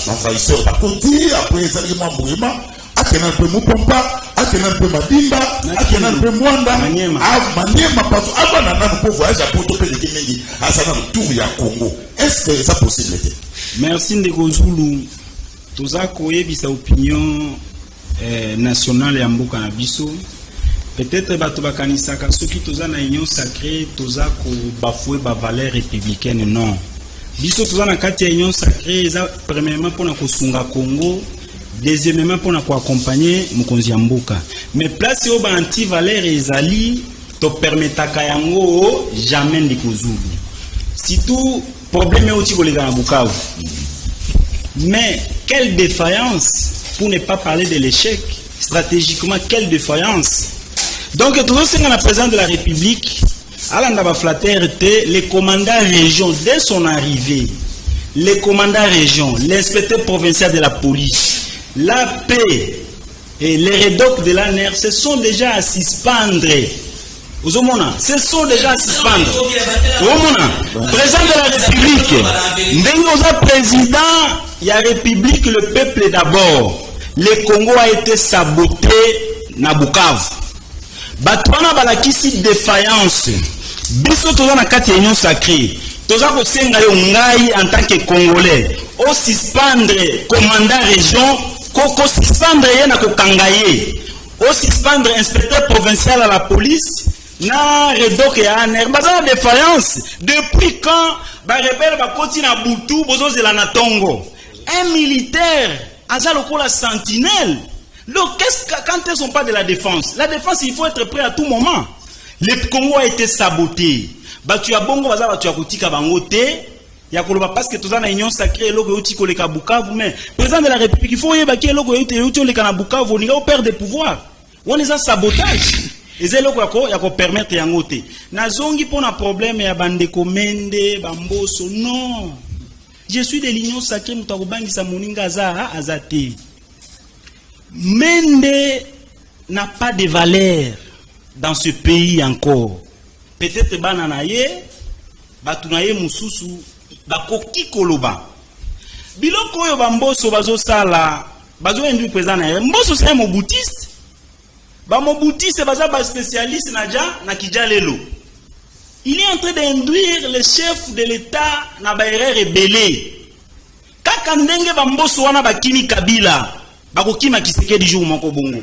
l'envahisseur va continuer, après les aliments brûlants, à quel un peu Moupompa, à quel un peu Madimba, à quel un peu Mwanda, à Maniema, partout, avant d'aller pour voyager à Porto Pélékimengi, à Sanam, tout il y a Congo. Est-ce que c'est possible? Merci Ndeko Zulu. Toza koyebi sa opinion nationale ya mboka na biso. Peut-être bato bakanisaka soki toza na union sacrée toza ko bafouer ba valeur républicaine non. Biso toza na kati ya union sacrée eza premièrement pona ko sunga Congo, deuxièmement pona ko accompagner mokonzi ya mboka. Mais place yo ba anti valeur ezali to permetaka yango jamais ndiko Zulu. Surtout problème oti koleka na Bukavu. Mais quelle défaillance pour ne pas parler de l'échec stratégiquement quelle défaillance. Donc, tout ce qu'on a président de la République, Alandaba Flatter était les commandants région, dès son arrivée, les commandants région, l'inspecteur provincial de la police, la paix et les rédocs de la NER se sont déjà à suspendre. Ce sont déjà à suspendre. Président de la République, président, il y a République, le peuple d'abord. Le Congo a été saboté na Bukavu. Batwana balakisi défaillance. Biso toza na kati union sacrée. Toza ko senga yo ngai en tant que Congolais. O suspendre commandant région, ko suspendre ye na ko kangaye. O suspendre inspecteur provincial à la police na redok ya aner. Baza na défaillance. Depuis quand ba rebelle ba koti na Butu bozo zela na Tongo. Un militaire aza lokola sentinelle. Donc, quand elles ne sont pas de la défense, il faut être prêt à tout moment. Le Congo a été saboté. Tu as bongo, tu as kotika bangote. Il y a parce que tu as une union sacrée, mais président de la République, il faut y avoir un Bukavu, on a perdre des pouvoirs. On est en sabotage. Et c'est là qu'on permettre yangote. Nazongi pour un problème, il y a bande komende, bamboso. Non. Je suis de l'union sacrée, mutarubangi sa moninga za azate. Mende n'a pas de valeur dans ce pays encore. Peut-être bananaye, batunaye mususu, bakoki koloba. Biloko yo bamboso bazo sala, bazo endu président na mboso c'est un moboutiste. Ba moboutiste baza ba spécialiste na kijalelo. Il est en train d'induire le chef de l'État na ba erreur rebelle. Kaka ndenge bamboso wana bakimi Kabila. Bakokima Kisekedi jour moko bongo.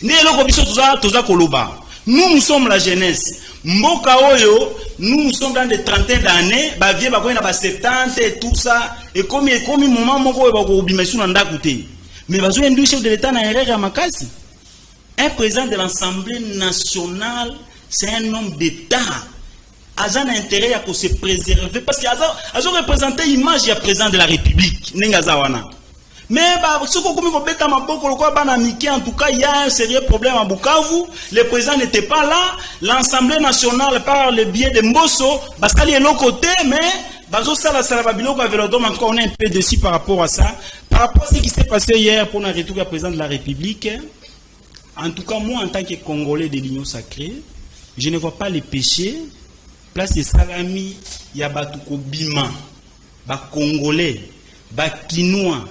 Neloko biso toza koloba. Nous sommes la jeunesse. Mboka oyo, nous sommes dans des trentaines d'années, ba vie ba na ba 70 et tout ça et comme moment moko ba ko bimesu na ndakuté. Mais bazo ndu chef de l'État na erreur ya makasi. Un président de l'Assemblée nationale, c'est un homme d'État. a un intérêt à se préserver parce qu'il a représenté l'image du président de la République. Mais ce qu'on en tout cas, il y a un sérieux problème à Bukavu. Le président n'était pas là. L'Assemblée nationale, par le biais de Mbosso, parce qu'il est de l'autre côté, mais en tout cas, on est un peu déçu par rapport à ça. Par rapport à ce qui s'est passé hier pour le retour du président de la République, en tout cas, moi, en tant que Congolais de l'Union sacrée, je ne vois pas les péchés. Place de Salami, il y a Batuko Bima, Congolais, Kinois,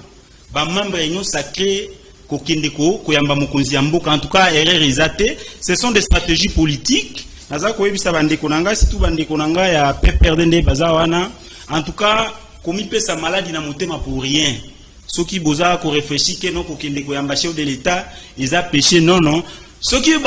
membres de l'Union sacrée, Kokendeko, Koyamba Mokonzi Mboka, en tout cas, ce sont des stratégies politiques. En tout cas, comme il peut sa maladie n'a monté pour rien. Ceux qui bosa ko réfléchir que non Kokendeko Yamba chef de l'État, ils ont péché, non. Ceux qui sont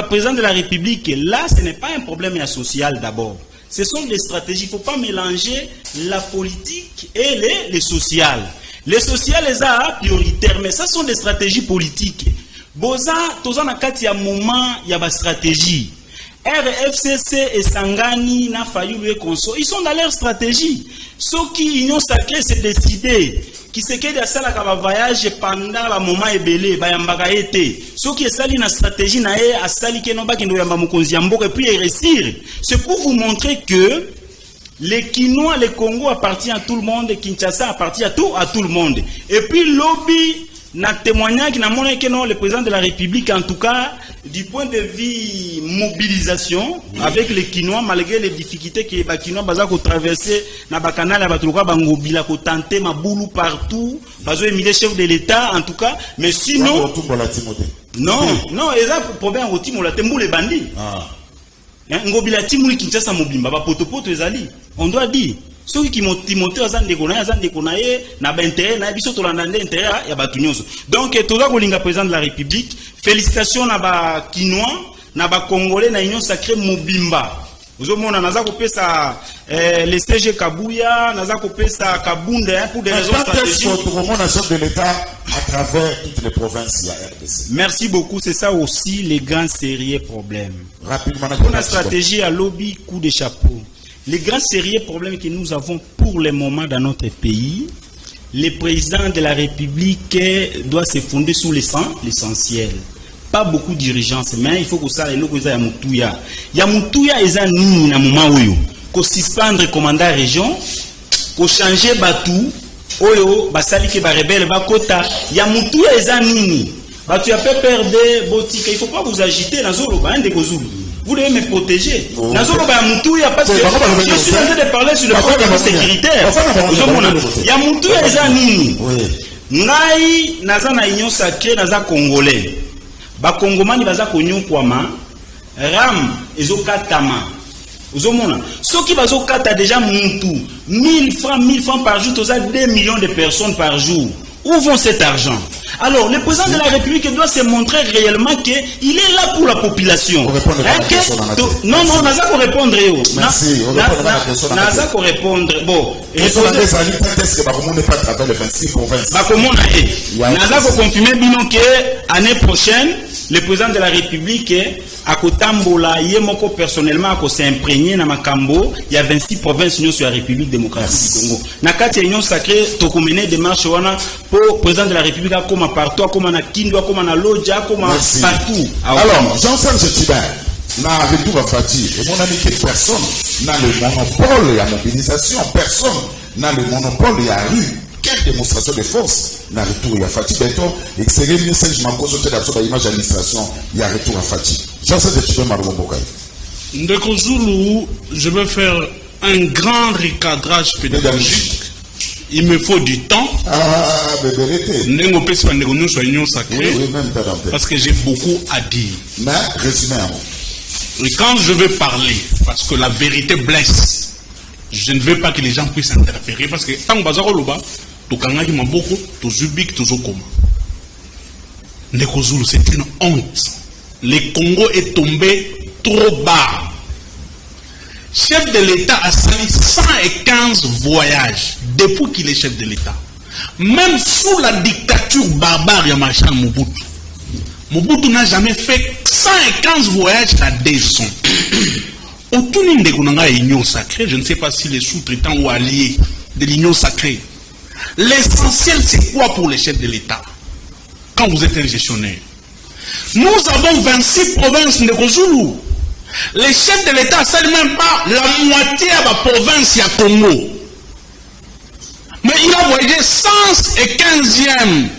président de la République, là, ce n'est pas un problème social d'abord. Ce sont des stratégies. Il ne faut pas mélanger la politique et les sociales. Les sociales, les a prioritaires, mais ça sont des stratégies politiques. Boza, toza na kati ya moment, il y a des stratégies. RFCC et Sangani, na failli le conso, ils sont dans leur stratégie. Ceux qui union sacrée s'est décidé. Qui se quede à ça la voyage pendant le moment ebelé ba yambaka été ceux qui sali na stratégie na e asali ke no ba kendo yamba mokonzi yamboka et puis réussir. C'est pour vous montrer que les Kinois, le Congo appartient à tout le monde, Kinshasa appartient à tout le monde. Et puis lobby na témoignage qui n'a montré que non le président de la République en tout cas du point de vue mobilisation avec les Kinois malgré les difficultés que les Kinois baza ko traverser na bakanala batruka bangobila ko tenter maboulou partout bazo émile chef de l'État en tout cas mais sinon non ils ont problème au timo la tembo les bandits ngobila timuli Kinshasa mobimba ba potopoto ezali on doit dire ceux qui m'ont monté aux Andékonaye, n'a pas intérêt, n'a pas intérêt, il y a pas tout nyonso. Donc, tout ça, le président de la République, félicitations à ba Kinois, na ba Congolais, na Union sacrée Mobimba. Vous avez vu ça, le CG Kabouya, naza kopé ça Kabunda pour des raisons stratégiques. De l'État à travers toutes les provinces, il y a RDC. Merci beaucoup, c'est ça aussi les grands sérieux problèmes. Rapidement, la stratégie à lobby, coup de chapeau. Les grands sérieux problèmes que nous avons pour le moment dans notre pays, le président de la République doit se fonder sur l'essentiel. Pas beaucoup de dirigeance, mais il faut que ça ait Yamutouya. Yamutouya est un nini na moment où qu'on suspendre commandant région, qu'on changer Batou, oyo basali ke ba rebelle ba kota. Yamutouya est un nini. Batou a pas perdre botique. Il faut pas vous agiter dans zolo ba ande kozulu. Vous devez me protéger. Dans un Moutou, parce que je suis en train de parler sur le problème sécuritaire. Il y a Moutou et les Anini. Ngai, Nazana Union sacrée, Naza Congolais. Ba Congomani, Baza Konyon Kwama, Ram, Ezokatama. Ceux qui Bazokata déjà Moutou, 1000 francs par jour, 2 millions de personnes par jour. Où vont cet argent? Alors, le président de la République doit se montrer réellement qu'il est là pour la population. Non, on n'a pas répondre. Merci. On n'a pas répondre. Bon. Et sur la désaline, est-ce que on n'est pas à travers les 26 provinces? Comment on a confirmé que l'année prochaine, le président de la République a Kotambola, Yemoko personnellement, a s'imprégné dans Makambo, il y a 26 provinces sur la République démocratique du Congo. Nakati Union sacrée, Tokomene démarche pour le président de la République, comme partout, comme à Kindwa, comme à Lodja, comme partout. Alors, Jean-Saint Jetibin, na retour à Fatih, et mon ami, que personne n'a le monopole à mobilisation, personne n'a le monopole à rue. Quelle démonstration de force n'a retour à Fatih. Bientôt, et c'est le message je m'en cause de l'image d'administration, il y a retour à Fatih. Jean-Saint Jetibin, Marouba Bokai. Ndeko Zulu, je vais faire un grand recadrage pédagogique. Il me faut du temps. Parce que j'ai beaucoup à dire. Mais, résumé. Et quand je vais parler, parce que la vérité blesse, je ne veux pas que les gens puissent interférer. Parce que tant que c'est une honte. Le Congo est tombé trop bas. Chef de l'État a sali 115 voyages depuis qu'il est chef de l'État. Même sous la dictature barbare de Marshal Mobutu. Mobutu n'a jamais fait 115 voyages à 200. Autour de l'union sacrée, je ne sais pas si les sous-traitants ou alliés de l'union sacrée, l'essentiel c'est quoi pour les chefs de l'État quand vous êtes un gestionnaire? Nous avons 26 provinces de Kozulu. Les chefs de l'État ne savent même pas la moitié de la province à Congo. Mais il a voyagé 115e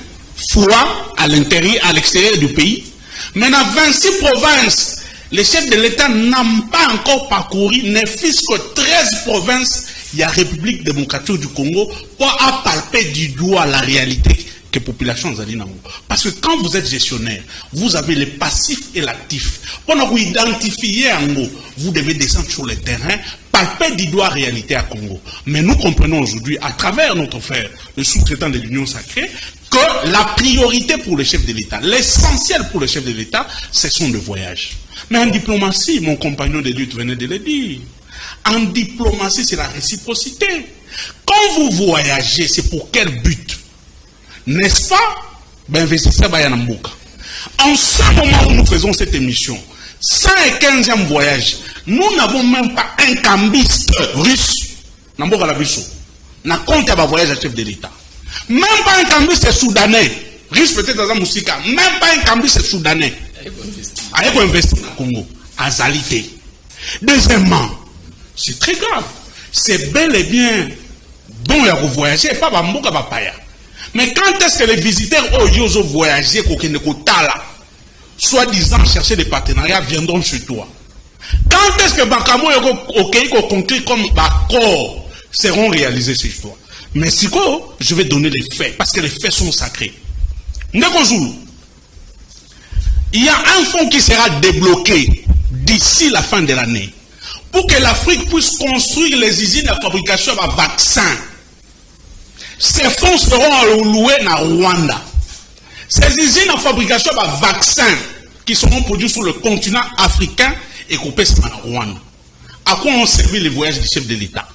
fois à l'intérieur, à l'extérieur du pays. Mais dans 26 provinces, les chefs de l'État n'ont pas encore parcouru, ne fût-ce que 13 provinces, il y a République démocratique du Congo, pour palper du doigt la réalité que la population a dit. Parce que quand vous êtes gestionnaire, vous avez le passif et l'actif. Pour vous identifier en haut, vous devez descendre sur le terrain, palper du doigt la réalité à Congo. Mais nous comprenons aujourd'hui, à travers notre frère, le sous-traitant de l'Union sacrée, que la priorité pour le chef de l'État, l'essentiel pour le chef de l'État, ce sont les voyages. Mais en diplomatie, mon compagnon de lutte venait de le dire, en diplomatie, c'est la réciprocité. Quand vous voyagez, c'est pour quel but? N'est-ce pas? Ben, investisseur Bayanambuka. En ce moment où nous faisons cette émission, 115e voyage, nous n'avons même pas un cambiste russe. Namboka la biso. Na compte à voyage à chef de l'État. Même pas un cambiste soudanais. Russe peut-être dans la musique. Même pas un cambiste soudanais. Avec investir au Congo. Azalité. Deuxièmement, c'est très grave. C'est bel et bien bon à voyager, pas Bamboka Bapaya. Mais quand est-ce que les visiteurs ont voyagé, soi-disant chercher des partenariats, viendront chez toi? Quand est-ce que Bakamo et concret comme accord seront réalisés chez toi? Mais si quoi, je vais donner les faits, parce que les faits sont sacrés. Ndekozulu, il y a un fonds qui sera débloqué d'ici la fin de l'année pour que l'Afrique puisse construire les usines de fabrication de vaccins. Ces fonds seront alloués à Rwanda. Ces usines de fabrication de vaccins qui seront produits sur le continent africain et coupés à Rwanda. À quoi ont servi les voyages du chef de l'État?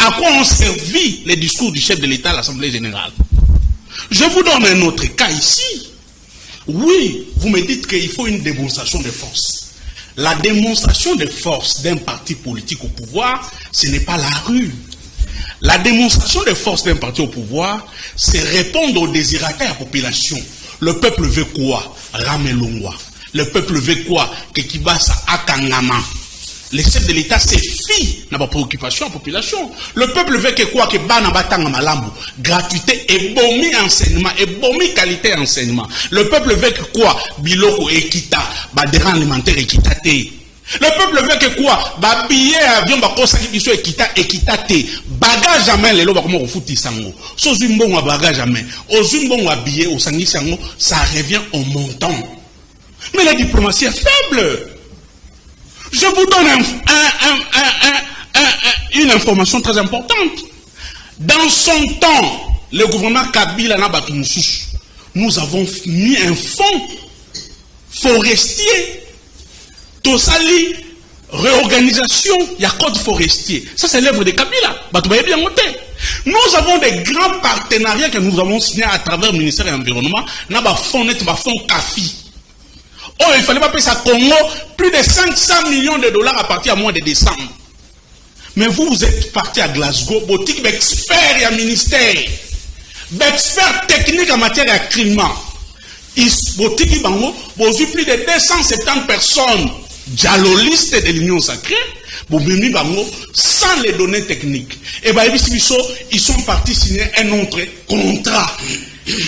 À quoi ont servi les discours du chef de l'État à l'Assemblée générale? Je vous donne un autre cas ici. Oui, vous me dites qu'il faut une démonstration de force. La démonstration de force d'un parti politique au pouvoir, ce n'est pas la rue. La démonstration de force d'un parti au pouvoir, c'est répondre aux désirata de la population. Le peuple veut quoi? Ramelongwa. Le peuple veut quoi? Kekibasa Akangama. Les chefs de l'État se fient dans la préoccupation de la population. Le peuple veut que quoi? Que Bana Batanga Malambo. Gratuité et bomi enseignement et bomi qualité enseignement. Le peuple veut que quoi? Biloko Ekita. Badera alimentaire Ekita te. Le peuple veut que quoi? Ba billet avion ba kosa ki biso Ekita te. Bagage jamais les lois comme au fouti sango. So zumbon wa bagage jamais. Au zumbon wa billet au sangi sango, ça revient au montant. Mais la diplomatie est faible. Je vous donne une information très importante. Dans son temps, le gouvernement Kabila Nabatumusus, nous avons mis un fonds forestier. Tosali, réorganisation, il y a code forestier. Ça, c'est l'œuvre de Kabila. Bien noté. Nous avons des grands partenariats que nous avons signés à travers le ministère de l'Environnement. Nous avons un fonds CAFI. Oh, il fallait pas payer ça Congo plus de 500 millions de dollars à partir à mois de décembre. Mais vous êtes parti à Glasgow, boutique d'experts et un ministère, d'experts techniques en matière de climat. Boutique Bango, vous avez plus de 270 personnes dialogistes de l'Union sacrée, vous avez Bango sans les données techniques. Et bien, ils sont partis signer un autre contrat.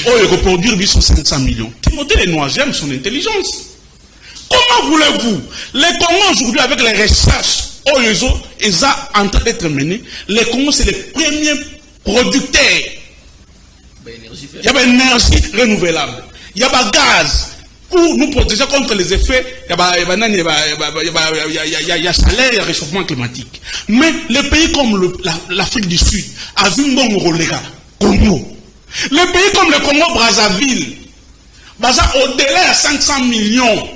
Oh, ils vont produire 500 millions. Timothée Lenoir, j'aime son intelligence. Comment voulez-vous? Les Congo aujourd'hui, avec les recherches, oh, ils sont en train d'être menés. Les Congo, c'est les premiers producteurs. Il y a une énergie renouvelable. Il y a un gaz pour nous protéger contre les effets. Il y a chaleur et réchauffement climatique. Mais les pays comme l'Afrique du Sud, Azumbo Rolega, Congo, les pays comme le Congo-Brazzaville, au-delà de 500 millions.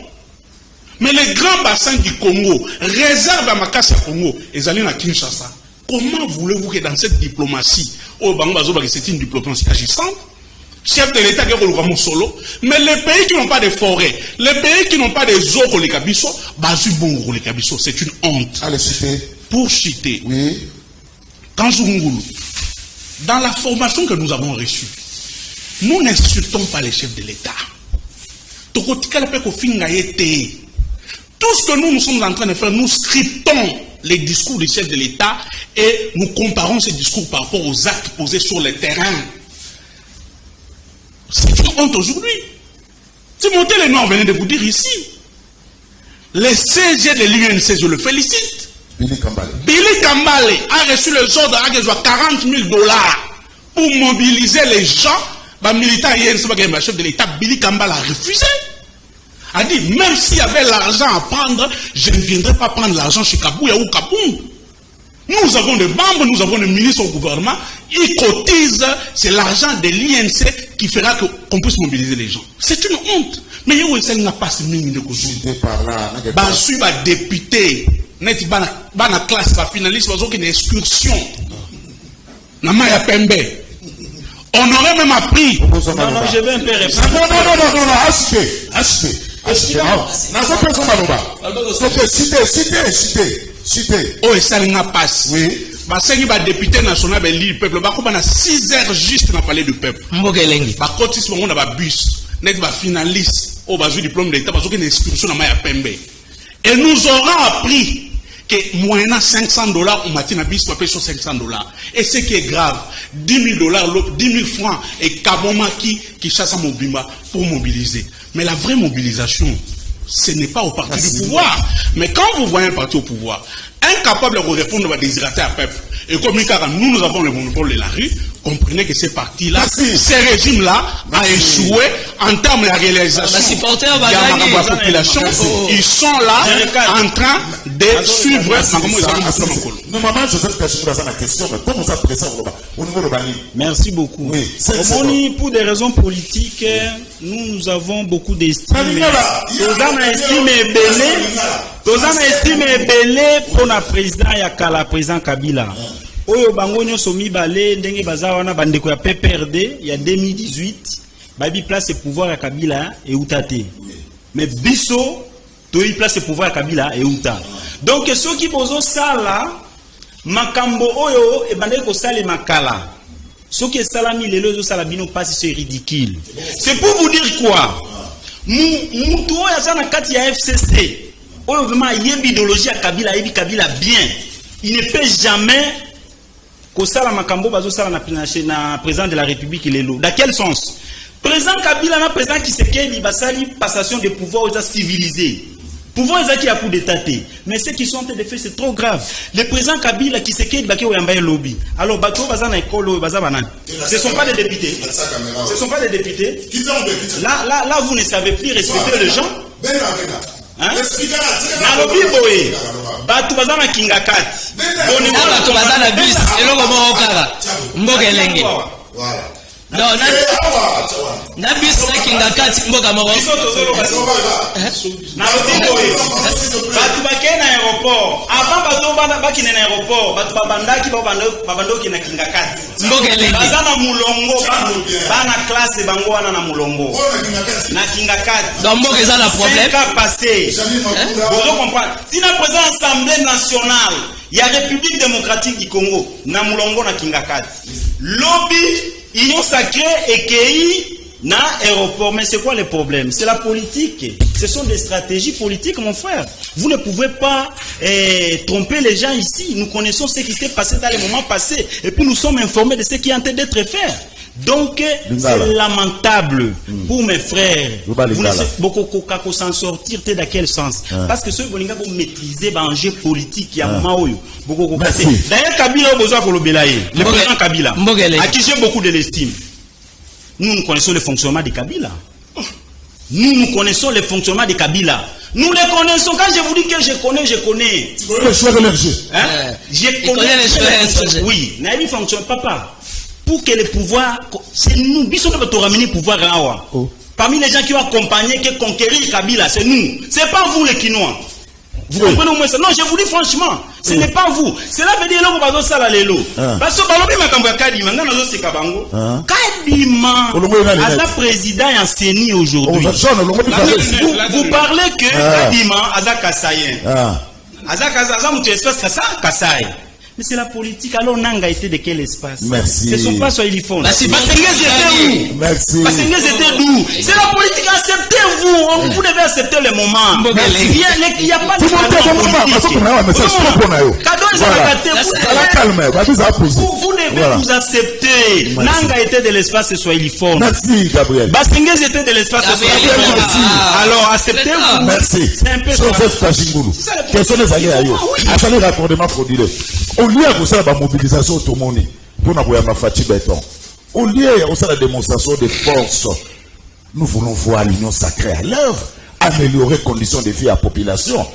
Mais les grands bassins du Congo, réservent à Makassia Congo, et allés à Kinshasa. Comment voulez-vous que dans cette diplomatie, c'est une diplomatie agissante, chef de l'État qui est mon solo, mais les pays qui n'ont pas de forêts, les pays qui n'ont pas des eaux pour les cabissos, c'est une honte. Allez, citer. Pour citer, Oui. dans la formation que nous avons reçue, nous n'insultons pas les chefs de l'État. Tout ce que nous sommes en train de faire, nous scriptons les discours du chef de l'État et nous comparons ces discours par rapport aux actes posés sur le terrain. C'est une honte aujourd'hui. Timothée Lenoir venait de vous dire ici. Le CG de l'UNC, je le félicite. Billy Kambale a reçu les ordres à 40 000 $ pour mobiliser les gens. Les militants, le chef de l'État, Billy Kambale a refusé. A dit, même s'il y avait l'argent à prendre, je ne viendrai pas prendre l'argent chez Kabouya ou Kaboum. Nous avons des membres, nous avons des ministres au gouvernement, ils cotisent, c'est l'argent de l'INC qui fera qu'on puisse mobiliser les gens. C'est une honte. Mais il n'y a pas ce minimum de cause. Je suis député, je suis classe, finaliste, je suis une excursion. On aurait même appris. Non, je vais un peu répondre. Non, cité. Oh, et ça n'a pas. Oui. Parce que le député national de l'île peuple, il y a 6 heures juste dans le palais du peuple. Il y a un bus, il y a un finaliste, il y a un diplôme d'État, il y a une excursion dans le Pembe. Et nous aurons appris que moyennant $500, on m'a dit un bus papier sur $500. Et ce qui est grave, $10 000, 10 000 francs, et Kaboma qui chasse à Mobimba pour mobiliser. Mais la vraie mobilisation, ce n'est pas au parti du pouvoir. Mais quand vous voyez un parti au pouvoir, incapable de répondre à des désiratés à peuple, et comme nous avons le monopole de la rue, comprenez que ces partis-là, ces régimes-là, a échoué en termes de réalisation de la population. Ils sont là en train de suivre. Merci beaucoup. Pour des raisons politiques, nous avons beaucoup d'estime. Estime belé pour la président Yakala, président Kabila. Oyo bango nyonso mibale ndenge bazawana bandeko ya PPRD il y a 2018 babi place pouvoir ya Kabila et Outate. Mais biso toi place pouvoir ya Kabila et Outa. Donc ceux qui bozo sala makambo oyo e bandeko ko sala makala. Ceux qui salami lelo zo sala bino passe c'est ridicule. C'est pour vous dire quoi? Mutu oyo za na kati ya FCC. Oyo vraiment yembi idéologie ya Kabila yebi Kabila bien. Il ne peut jamais Kosala Makambo bazosala na président de la République lelo. Dans quel sens? Président Kabila na président Tshisekedi basali passation de pouvoir aux civilisés. Pouvoir qui a coup d'état. Mais ce qui sont en train de faire c'est trop grave. Le président Kabila Tshisekedi baki oyamba lobby. Alors bato bazana ekolo bazabana. Ce sont pas des députés. Ce sont pas des députés. Là vous ne savez plus respecter les gens. Hein? Na lobby boy. Batu bazana kingakati. Boni batu bazana bis eloko mo okara. Mboka elenge. Non, na bis na kingakati mboka mo. Na lobby boy. Batu bakena aéroport. Avant batu bakina na aéroport, batu babandaki babandoki na kingakati. Mboka elenge. Bazana mulongo bana classe bango wana na mulongo. Na kingakati. Donc mboka ezana problème. Ça passé. Vous comprenez? Si la présence Assemblée nationale, il y a République démocratique du Congo, na mulongo na kingakati. Lobby, union sacrée et KI na aéroport. Mais c'est quoi le problème? C'est la politique. Ce sont des stratégies politiques, mon frère. Vous ne pouvez pas tromper les gens ici. Nous connaissons ce qui s'est passé dans les moments passés. Et puis nous sommes informés de ce qui est en train d'être fait. Donc, c'est lamentable pour mes frères. Vous ne savez pas s'en sortir, dans quel sens? Parce que ceux qui vont maîtriser l'enjeu politique, il y a un moment où d'ailleurs, Kabila a besoin de le président Kabila, à qui j'ai beaucoup de l'estime. Nous connaissons le fonctionnement de Kabila. Nous connaissons le fonctionnement de Kabila. Nous les connaissons. Quand je vous dis que je connais. Je connais les choses. Oui, Naïmi fonctionne papa. Pour que le pouvoir, c'est nous, nous devons ramener le pouvoir à Parmi les gens qui ont accompagné, qui ont conquéri Kabila, c'est nous. C'est pas vous les Kinois. Vous comprenez au moins ça? Non, je vous dis franchement, ce n'est pas vous. Cela veut dire que vous avez lelo. Parce que Balobi Makambo Kadima, non, non, c'est Kabango. Kadima, à la président et enseignant aujourd'hui. Vous parlez que Kadima, Azak Kasayen. Azak Kasayen, tu espace Kasayen. Mais c'est la politique. Alors, Nanga était de quel espace? Merci. Ce ne sont pas sur ils font. Merci. Parce c'était d'où? C'est la politique. Acceptez-vous. Vous devez accepter le moment. Il n'y a pas de vous devez vous accepter. Nanga était de l'espace sur ils font. Merci, Gabriel. Basengez était de l'espace sur ils font. Alors, acceptez-vous. Merci. C'est un peu ça. Question des alliés à eux. Assalé raccordement frauduleux. Au lieu de faire la mobilisation autonome pour n'avoir pas Fatih Béton, au lieu de faire la démonstration de force, nous voulons voir l'union sacrée à l'œuvre, améliorer les conditions de vie à la population.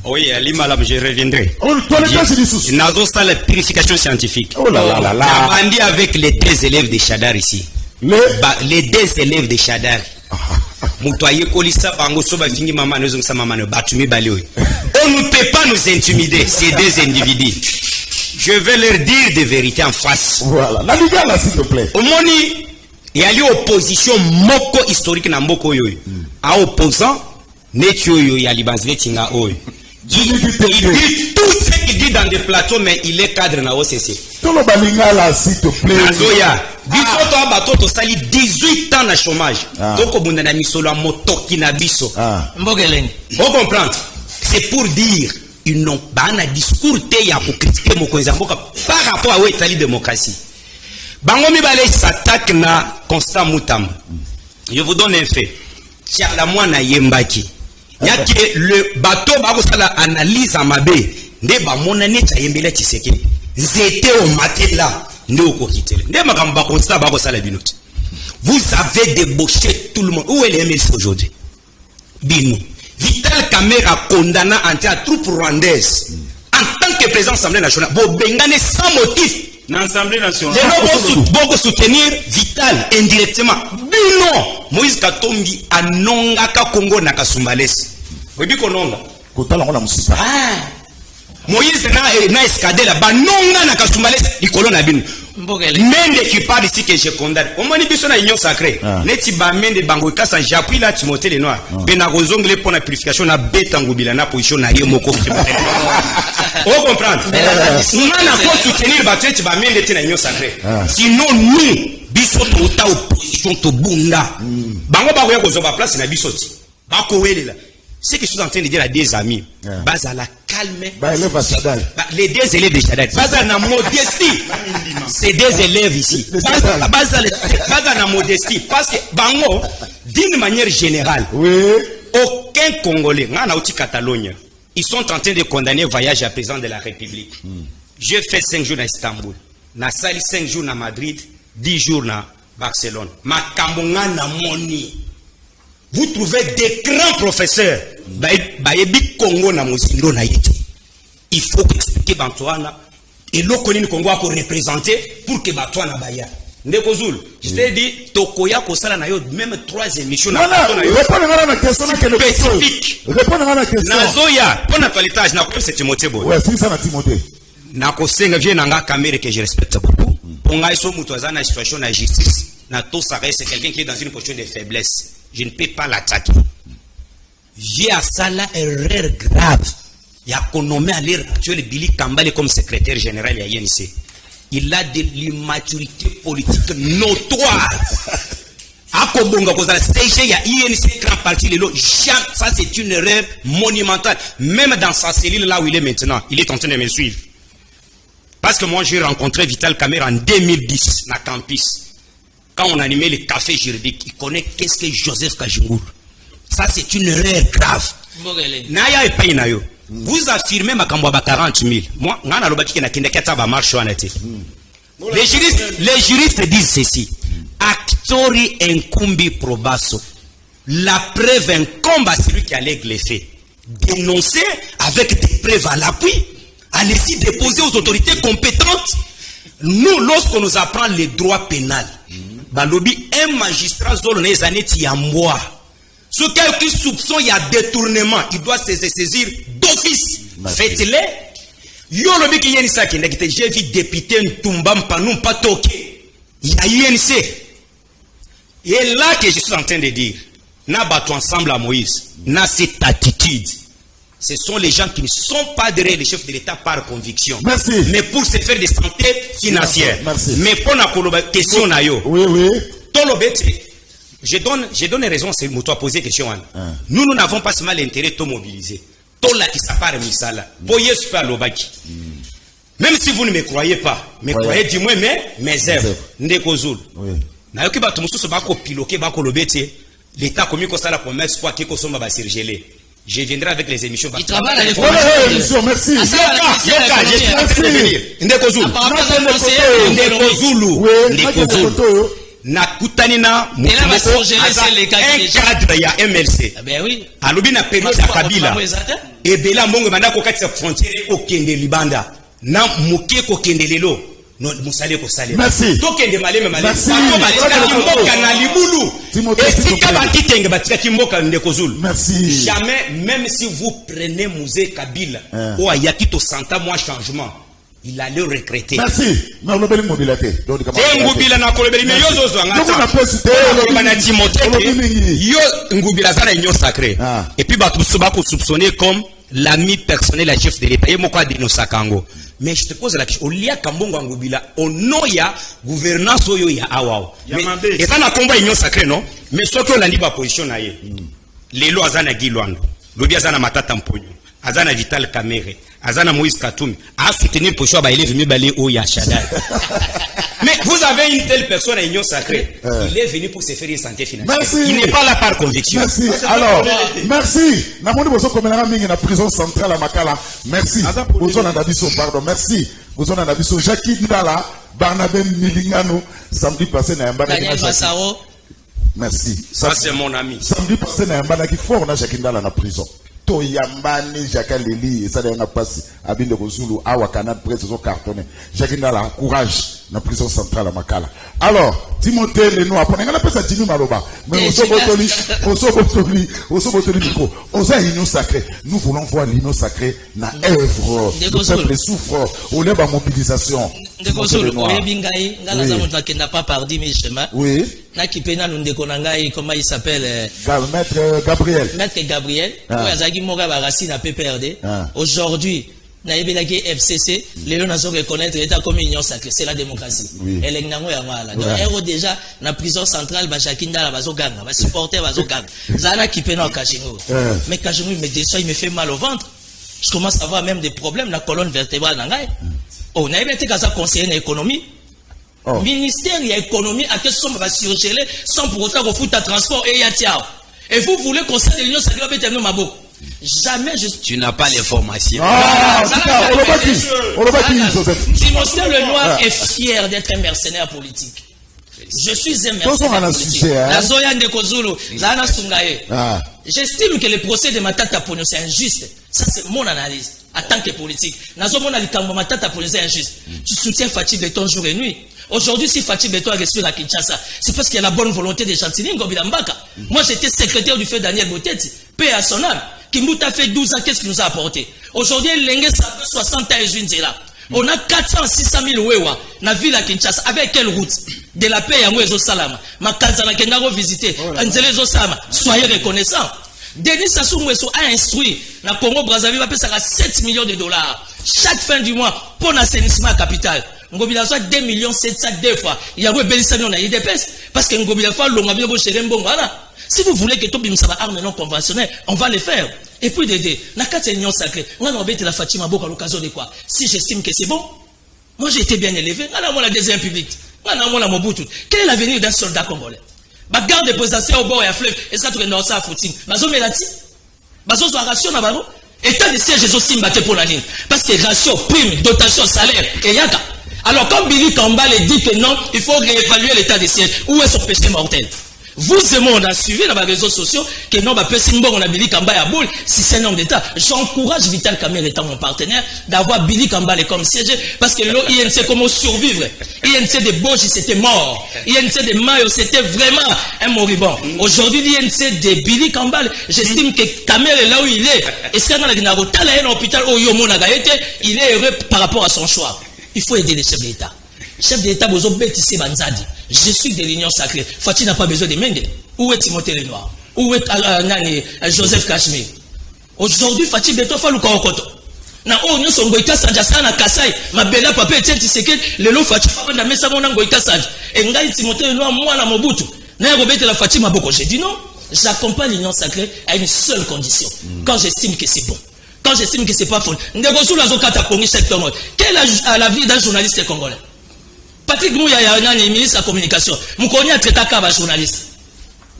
Oui, Ali Malam, je reviendrai. Nous avons la purification scientifique. Oh là là là là. On dit avec les deux élèves de Chadar ici. Les deux élèves de Chadar. On ne peut pas nous intimider, ces deux individus. Je vais leur dire des vérités en face. Voilà. La Liga là, s'il te plaît. Au moni, il y a l'opposition moko historique na moko yoy. À opposant, netio yoy ya libanzle tinga oy. Il dit tout ce qu'il dit dans des plateaux, mais il est cadre na OCC. Tout le balinga là, s'il te plaît. Nazoya. Biso to abato to sali 18 ans na chômage. Donc au bunda na misolo moto kina biso. Mbogeleng. Vous comprenez? C'est pour dire ils n'ont pas un discours te ya pour critiquer Mokonzi Mboka par rapport à la démocratie. Bango mibale s'attaque na Constant Mutamba. Je vous donne un fait. La moine yembaki. Il y a que le bateau bako sala analyse à mabe. Ne ba mona ne ta yembele Tshisekedi. Zete au matin là. Ne au kokitele. Ne makamba Constant bako sala binoti. Vous avez débauché tout le monde. Où est le MLC aujourd'hui? Bino. Vital Kamerhe a condamné à troupe rwandaise en tant que président de l'Assemblée nationale. Vous bengane sans motif. L'Assemblée nationale. Vous soutenir Vital indirectement. Bino. Moïse Katombi anongaka Congo na Kasumbalès. Vous dites qu'on onga. Moïse na escadé là banonga na Kasumbalès likolo na bino. Mende qui parle ici que je condamne. Au moins, il y a une union sacrée. Neti ba mende bango kasa j'appuie là Timothée le noir. Benagozongle pour la purification na betangobila na position na yemoko. On comprend. Nous n'avons pas soutenir battu ba mende te na union sacrée. Sinon nous biso to ta opposition to bunda. Bango ba ko zoba place na biso ti. Ba ko welela. Ce que je suis en train de dire à des amis, base à la calme, les deux élèves de Chadad, base à la modestie, c'est des élèves ici, base à la modestie, parce que Bango, d'une manière générale, aucun Congolais, Catalogne, ils sont en train de condamner le voyage à président de la République. J'ai fait 5 jours à Istanbul, na sali 5 jours à Madrid, 10 jours à Barcelone. Ma Kambonga na moni. Vous trouvez des grands professeurs. Congo na Mozindo na yeti. Il faut expliquer Bantoana et l'Okonini Congo a représenter pour que Bantoana baya. Ndekozul, je t'ai dit Tokoya Kosala na yo même 3 émissions na répondre à la question spécifique. Répondre à la question. Nazoya, pour notre toilettage na ko c'est Timothée boy. Ouais, c'est ça na Timothée. Na ko senga vient nanga Kamerhe que je respecte beaucoup. Ponga iso mutu azana situation na justice. Na to ça reste quelqu'un qui est dans une position de faiblesse. Je ne peux pas l'attaquer. J'ai à ça là erreur grave. Il a connommé à l'heure actuelle Billy Kambale comme secrétaire général de l'INC. Il a de l'immaturité politique notoire. Akobonga kozala CG ya INC grand parti lelo. Ça c'est une erreur monumentale. Même dans sa cellule là où il est maintenant, il est en train de me suivre. Parce que moi j'ai rencontré Vital Kamerhe en 2010 na campus. Quand on animait le café juridique, il connaît qu'est-ce que Joseph Kajungour. Ça, c'est une erreur grave. Naya et paye nayo. Vous affirmez ma kambwa 40 000. Moi, ngana lobaki na kindeketa ba marche wanete. Les juristes disent ceci. Actori incumbi probasso. La preuve incombe à celui qui allègue les faits. Dénoncer avec des preuves à l'appui. Allez-y déposer aux autorités compétentes. Nous, lorsqu'on nous apprend les droits pénals, balobi un magistrat zolo les années tiamboa. Sous quelques soupçons, il y a détournement. Il doit se saisir d'office. Faites-les. Yo le mec qui ça qui j'ai vu député Ntumba Mpanou pas toqué. Il y a INC. Et là que je suis en train de dire, n'a battu ensemble à Moïse, n'a cette attitude. Ce sont les gens qui ne sont pas derrière les chefs de l'État par conviction. Merci. Mais pour se faire des santé financières. Merci. Mais pour la question na yo. Oui, oui. Je donne raison, c'est moi qui poser question. Nous n'avons pas seulement l'intérêt de mobiliser. Tout là qui s'appare misala. Boyez super l'obaki. Même si vous ne me croyez pas, me croyez du moins mes œuvres. Ndekozul. Oui. Na yoki ba tumusu ba ko piloquer ba ko lobete. L'État commis comme ça la promesse quoi que somba ba surgelé. Je viendrai avec les émissions. Il travaille à l'information. Merci. Yoka, je suis en train de venir. Ndekozulu. Ndekozulu. Na kutanina un cadre ya MLC. Ben oui. Alobi na période ya Kabila. Et bela mbongo banda ko kati frontière au Kende Libanda. Na moké ko Kende lelo. Non musale ko sale. Merci. To Kende maleme maleme. Merci. Mboka na libulu. Et si ka batitenge batika kimboka Ndekozulu. Merci. Jamais, même si vous prenez Musée Kabila, ou Ayakito Santa mois changement. Il allait regretter. Merci. Mais on a une mobilité. Ngubila na kolobeli mais yo zozo ngubila zana union sacrée. Et puis batu subako soupçonné comme l'ami personnel la chef de l'État. Et moko adino sakango. Mais je te pose la question, olia kambongo ngubila onoya gouvernance oyo ya awao. Et ça na combat union sacrée non? Mais surtout la libre position na ye. Lelo azana Gilwando. Lobi azana Matata Mponyo. Azana Vital Kamere. Azana Moïse Katoumi a soutenu pour choix élève mieux balé au Yachadai. Mais vous avez une telle personne à Union Sacrée, il est venu pour se faire une santé financière. Merci. Il n'est pas là par conviction. Merci. Alors, merci. Namoni boso komenanga mingi na prison centrale à Makala. Merci. Bozo na dabiso pardon. Merci. Bozo na dabiso Jackie Ndala, Barnabé Milingano samedi passé na Yambana. Daniel Massaro. Merci. Ça c'est mon ami. Samedi passé na Yambana qui fort na Jackie Ndala na prison. Yambani Jacques Leli et ça n'a pas abinde Kozulu awa Canada presse au cartonné. Jacques Ndala courage na prison centrale à Makala. Alors Timothée Leno après on appelle ça Jimmy Maloba mais Osobotoli micro. Osa l'union sacrée. Nous voulons voir l'union sacrée na œuvre. Le peuple souffre au lieu de mobilisation. Ndekosolo oyebingai ngala za mutla kenda pas par 10 000 chemins. Oui. Na kipena ndeko nangai comment il s'appelle Maître Gabriel. Maître Gabriel. Oyazaki moga ba racine à PPRD. Aujourd'hui na yebelaki FCC lelo nazo reconnaître l'état comme union sacrée, c'est la démocratie. Elle nango ya mala. Donc héros déjà na prison centrale ba Jakinda la bazo ganga, ba supporter bazo ganga. Zana kipena au Kachingo. Mais Kachingo me déçoit, il me fait mal au ventre. Je commence à avoir même des problèmes la colonne vertébrale nangai. Oh, na yebete kaza conseiller na économie. Ministère de l'économie a que somme va surgeler sans pour autant qu'on foute à transport et yatiao. Et vous voulez qu'on s'aide l'union sacrée va terminer ma boucle. Jamais je... Tu n'as pas l'information. Timothée Lenoir est fier d'être un mercenaire politique. Je suis un mercenaire politique. J'estime que le procès de Matata Ponyo c'est injuste. Ça c'est mon analyse en tant que politique. Matata Ponyo c'est injuste. Tu soutiens Fachi Beton jour et nuit. Aujourd'hui, si Fachi Beton respire à Kinshasa, c'est parce qu'il y a la bonne volonté de Chantilly Ngobilambaka. Moi, j'étais secrétaire du feu Daniel Boteti, paix à son âme. Kimbuta fait 12 ans, qu'est-ce qu'il nous a apporté? Aujourd'hui, Lengue, ça fait 60 ans et une là. On a 400, 600 000 wewa, na ville à Kinshasa. Avec quelle route? De la paix, à Mouezo Salama. Ma Kanzana Kendaro visiter. Anzelezo Salama. Soyez reconnaissants. Denis Sassou Nguesso a instruit, na Congo Brazzaville, va payer 7 millions de dollars. Chaque fin du mois, pour l'assainissement capital. Ngobila soit 2 millions 700 deux fois. Il y a eu Bélissamio na IDPS. Parce que Ngobila fois l'ongabio bo chere mbongo voilà. Si vous voulez que tout bim saba armes non conventionnelles, on va le faire. Et puis d'aider. Na kati union sacrée. On a embêté la Fatima Boko à l'occasion de quoi? Si j'estime que c'est bon, moi j'ai été bien élevé. On a moi la deuxième public. On a moi la Mobutu. Quel est l'avenir d'un soldat congolais? Ba garde de possession au bord et à fleuve. Est-ce que tu es ça à footing? Bazo melati. Bazo soit ration na baro. État de siège les aussi mbaté pour la ligne. Parce que ration, prime, dotation, salaire et yaka. Alors, quand Billy Kambale dit que non, il faut réévaluer l'état des sièges, où est son péché mortel? Vous et moi, on a suivi dans les réseaux sociaux que non, on a Billy Kamba à boule. Si c'est un homme d'État, j'encourage Vital Kamerhe étant mon partenaire d'avoir Billy Kamba comme siège parce que l'INC comment survivre. INC de Boji c'était mort. INC de Mayo c'était vraiment un moribond. Aujourd'hui, l'INC de Billy Kamba, j'estime que Kamerhe est là où il est. Et ce qu'on a un hôpital où il est heureux par rapport à son choix. Il faut aider les chefs d'État. Chef d'État, je suis de l'Union sacrée. Fatih n'a pas besoin de Mende. Où est Timothée Lenoir? Où est Joseph Kashmir? Aujourd'hui, Fatih Beto Faluka Okoto. Na o nous sommes goïka Sanjasa na Kasai. Ma bella papa et tu sais que le long Fatih papa na mesa mon goïka Sanj. Et ngai Timothée Lenoir moi na Mobutu. Na Robert la Fatih Maboko. J'ai dit non. J'accompagne l'Union sacrée à une seule condition. Quand j'estime que c'est bon. Quand j'estime que c'est pas faux. Ndegosou la zokata Congo secteur. Quelle est la vie d'un journaliste congolais? Patrick Mouya est ministre de la communication. Moukouni a traité un journaliste.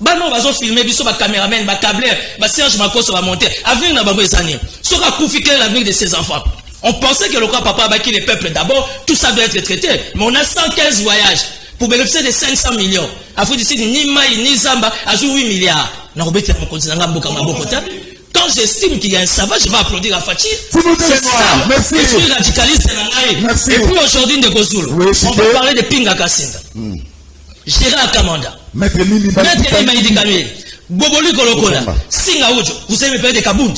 Bah non, ils ont filmé, ils ont des caméramans, des câbleurs, des Serge Makos va monter. Avenir n'a pas besoin de ça. Sera confisqué l'avenir de ses enfants. On pensait que le grand papa a bâti les peuples d'abord, tout ça doit être traité. Mais on a 115 voyages pour bénéficier de 500 millions. Afin d'ici, ni Maï, ni Zamba, à 8 milliards. N'a pas besoin de quand j'estime qu'il y a un savage, je vais applaudir à Fatih. C'est ça. Merci. Je suis radicaliste. Merci. Et puis aujourd'hui, de Gozoul, on va parler de Pinga Kassinda. Gérard Kamanda. Maître Mimi Maïdi Kamil. Boboli Kolokola. Singa Ojo. Vous avez parlé de Kabound.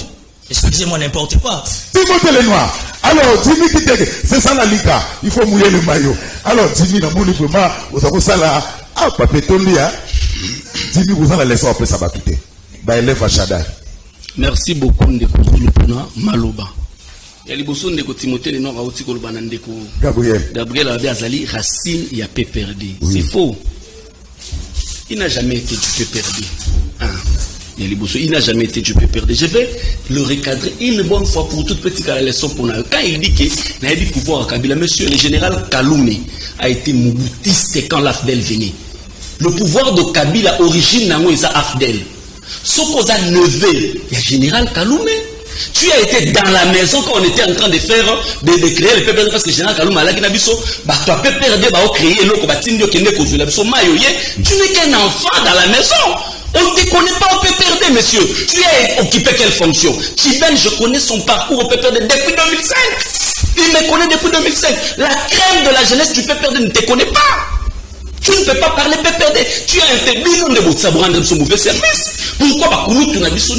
Excusez-moi n'importe quoi. Timothée Lenoir. Alors, Jimmy Kitege, c'est ça la Liga. Il faut mouiller le maillot. Alors, Jimmy, dans mon livre, vous avez ça là. Ah, Papé Tolia. Jimmy, vous allez laisser après ça va quitter. Bah, élève à Chadar. Merci beaucoup Ndeko Zulupuna Maloba. Ya liboso Ndeko Timothée Lenoir auti koloba na Ndeko Gabriel Abe azali racine ya PPRD. C'est faux. Il n'a jamais été du PPRD. Ya liboso, il n'a jamais été du PPRD. Je vais le recadrer une bonne fois pour toute petite leçon pour nous. Quand il dit que n'a eu pouvoir à Kabila, monsieur le général Kaloumé a été moubutiste quand l'AFDEL venait. Le pouvoir de Kabila origine nango isa AFDEL. Sokoza neveu, il y a général Kaloumé. Tu as été dans la maison quand on était en train de faire, de créer le PPRD parce que général Kaloumé a dit bah toi PPRD va créer l'eau bah tu n'es qu'un enfant dans la maison. On ne te connaît pas au PPRD, monsieur. Tu as occupé quelle fonction? Chiben, je connais son parcours au PPRD depuis 2005. Il me connaît depuis 2005. La crème de la jeunesse du PPRD ne te connaît pas. Tu ne peux pas parler PPRD. Tu as un million de mots de rendre ce mauvais service. Pourquoi tu n'as pas dit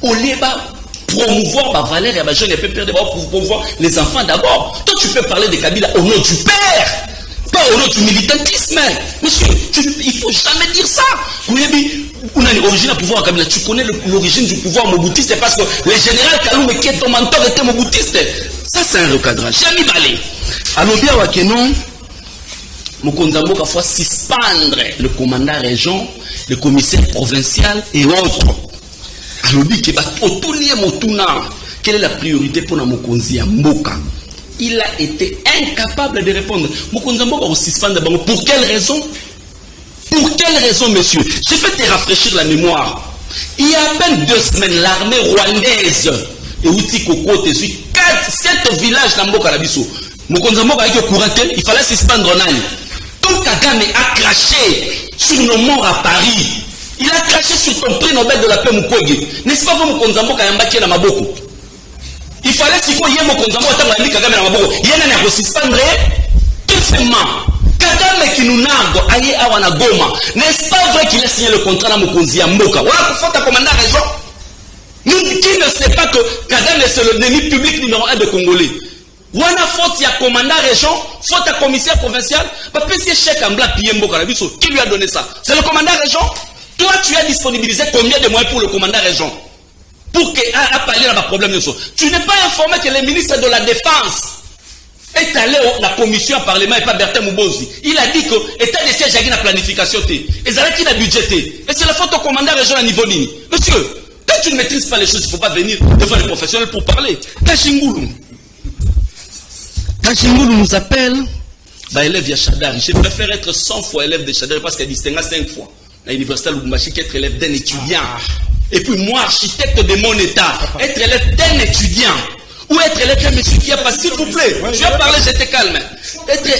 au lieu de promouvoir ma valeur et ma jeune et PPRD, pour promouvoir les enfants d'abord. Toi, tu peux parler de Kabila au nom du père. Pas au nom du militantisme. Monsieur, il ne faut jamais dire ça. On a une origine à pouvoir à Kabila. Tu connais l'origine du pouvoir moboutiste parce que le général Kaloumé qui est ton mentor était moboutiste. Ça, c'est un recadrage. J'ai mis balai. Alors, bien, Wakenon. Mokonzambo a fois suspendre le commandant région, le commissaire provincial et autres. Alors dit que quelle est la priorité pour Mokonzi Mboka? Il a été incapable de répondre. Mokonzambo a suspendre. Pour quelle raison? Pour quelle raison, monsieur? Je vais te rafraîchir la mémoire. Il y a à peine 2 semaines, l'armée rwandaise et Outi Koko te suit 7 villages dans Mboka Labiso. Mokonzambo a été au courant, il fallait suspendre Nani. Donc Kagame a craché sur nos morts à Paris. Il a craché sur ton prix Nobel de la paix Mukwege. N'est-ce pas vous Mokonzambo Kayambaki na Maboko? Il fallait si quoi hier Mokonzambo attendre Kagame na Maboko. Yena na suspendre tout simplement. Kagame qui nous nargue aïe awana Goma. N'est-ce pas vrai qu'il a signé le contrat na Mokonzi ya Mboka? Voilà pour faire ta commandant région. Nous qui ne sait pas que Kagame c'est le ennemi public numéro 1 de Congolais. Wana faute ya commandant région, faute à commissaire provincial, parce que c'est chèque en blanc Piembo Karabiso. Qui lui a donné ça? C'est le commandant région. Toi, tu as disponibilisé combien de moyens pour le commandant région? Pour qu'il a parlé à problème de ça. Tu n'es pas informé que le ministre de la Défense est allé à la commission parlement et pas Bertin Moubozi. Il a dit que état de siège a une planification. Et ça a une budgété. Et c'est la faute au commandant région à niveau Nini. Monsieur, quand tu ne maîtrises pas les choses, il ne faut pas venir devant les professionnels pour parler. Kachingulu. Quand Chingulu nous appelle, élève de Chadar, je préfère être 100 fois élève de Chadar parce qu'elle distingue 5 fois. À l'université Lubumbashi, qu'être élève d'un étudiant. Et puis moi, architecte de mon état, être élève d'un étudiant. Ou être élève d'un monsieur qui a passé, s'il vous plaît, je vais parler, j'étais calme. Être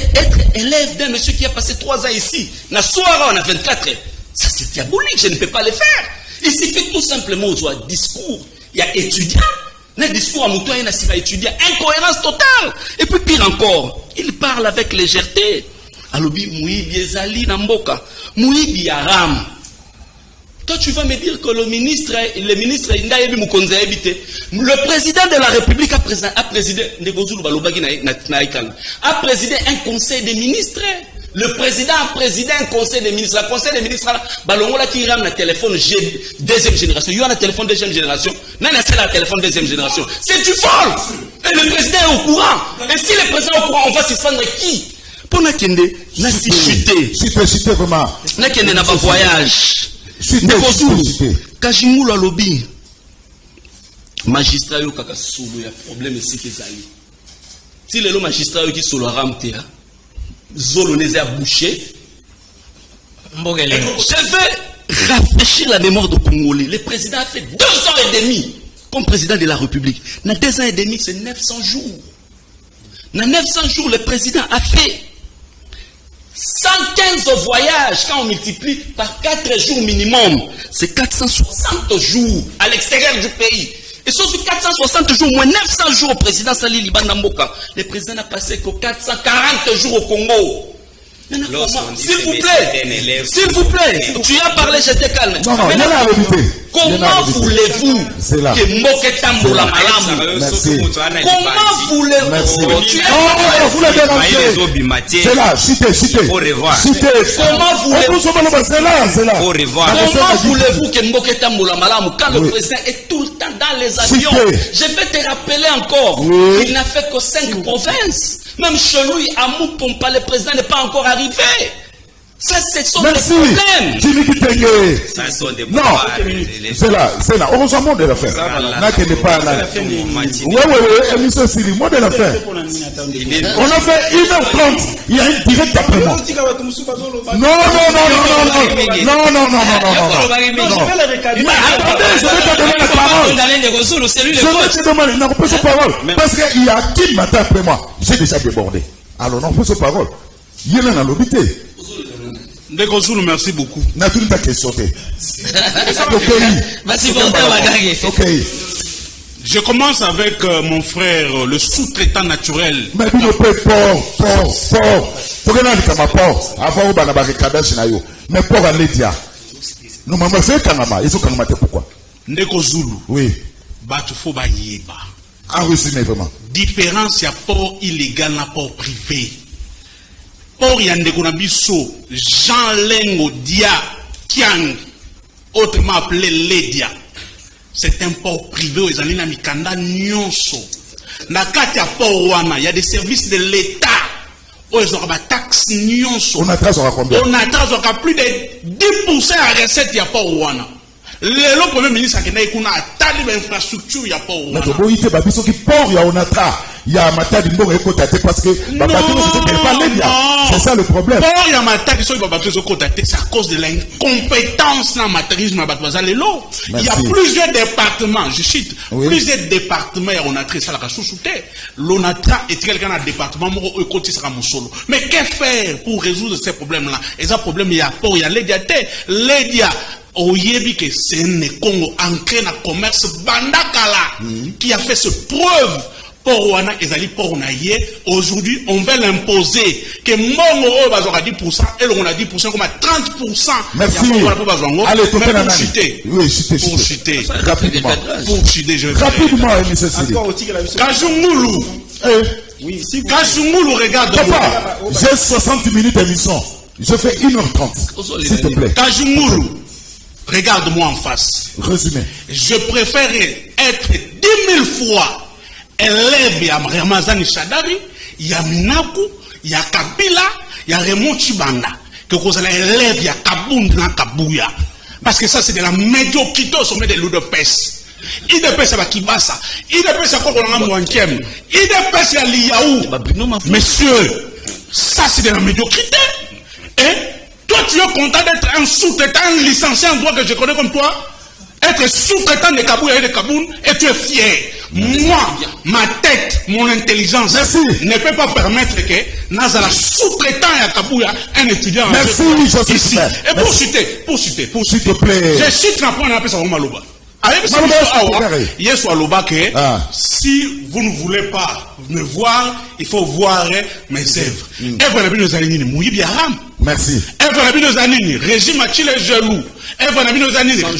élève d'un monsieur qui a passé 3 ans ici, na soir on a 24, ça c'est diabolique, je ne peux pas le faire. Il suffit tout simplement de discours, il y a étudiant, un discours à Moutoua, il y a étudiant, incohérence totale. Et puis pire encore, il parle avec légèreté. Alobi Mouibi Ezali Namboka, Mouibi Aram. Toi, tu vas me dire que le ministre le président de la République a présidé un conseil des ministres. Le président a présidé un conseil des ministres. Le conseil des ministres, qui rame le téléphone deuxième génération. Il y a un téléphone deuxième génération. Non, c'est la téléphone deuxième génération. C'est du vol. Et le président est au courant. Et si le président est au courant, on va suspendre qui? Pour n'a si chuté. Chuté vraiment. N'a pas voyage. Kajimou la lobby. Magistrat yo kaka solo ya problème ici que zali. Si le magistrat yo qui solo ramte ya. Zolo les a bouché. Je vais rafraîchir la mémoire de Congolais. Le président a fait 2 ans et demi comme président de la République. Dans 2 ans et demi, c'est 900 jours. Dans 900 jours, le président a fait 115 voyages. Quand on multiplie par 4 jours minimum, c'est 460 jours à l'extérieur du pays. Et sur 460 jours, moins 900 jours au président Sali Liban Namboka, le président n'a passé que 440 jours au Congo. S'il vous plaît, tu as parlé, j'étais calme. Non, comment voulez-vous que Mboke Tamboula Malamu? Comment voulez-vous? Vous le dérangez. C'est là, citez. Comment voulez-vous que Mboke Tamboula Malamu, quand le président est tout le temps dans les avions? Je vais te rappeler encore, il n'a fait que 5 provinces. Même chez lui, à Moupompa, le président n'est pas encore arrivé. Ça, c'est son problème. Jimmy Kitenge. Non, c'est là. Heureusement de la faire. Là, qui n'est pas là. Oui, émission Sili, moi de la faire. On a fait 1h30. Il y a une directe après moi. Non. Attendez, je vais te donner la parole. Je vais te demander, non, on peut se parole. Parce qu'il y a qui matin après moi. J'ai déjà débordé. Alors, on peut se parole. Il y en a l'obité. Ndekozulu, merci beaucoup. N'a tout ta question. Je commence avec mon frère, le sous-traitant naturel. Mais vous ne pouvez pas, Pour que l'on ait port, avant on a barricadage nayo. Mais pour aller dire, nous m'avons fait kanama. Ils ont kanama pourquoi? Ndekozulu. Oui. Batu fo ba yeba. En résumé vraiment. Différence y a port illégal na port privé. Port Yandekona Bisso, Jean Lengo Dia Kiang, autrement appelé Ledia. C'est un port privé aux Anina Mikanda Nyonso. Nakati à port Wana, il y a des services de l'État. Ils ont des taxes Nyonso. On a combien? On a plus de 10% à recette y a port Wana. Le premier ministre qui n'a pas d'infrastructure, il n'y a pas de il y a Mata Dimbo Ekotate parce que c'est ça le problème. Il y a Mata c'est à cause de l'incompétence dans le matérialisme. Il y a plusieurs départements, je cite, plusieurs départements et on a traité ça la sous-souté. L'ONATRA est quelqu'un dans le département, mais que faire pour résoudre ces problèmes-là? Et ça problème, il y a port, il y a l'Édia. Oyebi que c'est un Congo ancré dans le commerce Bandakala qui a fait ce preuve pour Wana Ezali pour Naye. Aujourd'hui, on veut l'imposer que Mongo va 10% et on a 10% comme à 30%. Merci. Allez, pour chuter. Oui, chuter. Rapidement. Pour chuter, je vais. Rapidement, monsieur Sidi. Kajungulu. Kajungulu, regarde. Papa, j'ai 60 minutes d'émission. Je fais 1h30. S'il te plaît. Kajungulu. Regarde-moi en face. Résumé. Je préférerais être 10 000 fois élève à Ramazani Shadari, il y a Minaku, il y a Kabila, il y a Raymond Chibanda, que vous allez élève à Kabunda Kabouya. Parce que ça, c'est de la médiocrité au sommet des loups de peste. Il dépêche à Kibasa, il dépêche à Kokolangamouankiem, il dépêche à Liaou. Messieurs, ça, c'est de la médiocrité. Et toi, tu es content d'être un sous-traitant, un licencié en droit que je connais comme toi? Être sous-traitant de Kabouya et de Kaboun, et tu es fier. Moi, ma tête, mon intelligence ne peut pas permettre que Nazala sous-traitant à Kabouya un étudiant. Merci, ici. Et pour citer, s'il te plaît. je cite la point appelle ça Maloba. Si vous ne voulez pas me voir, il faut voir mes œuvres. Merci. Régime a les jaloux.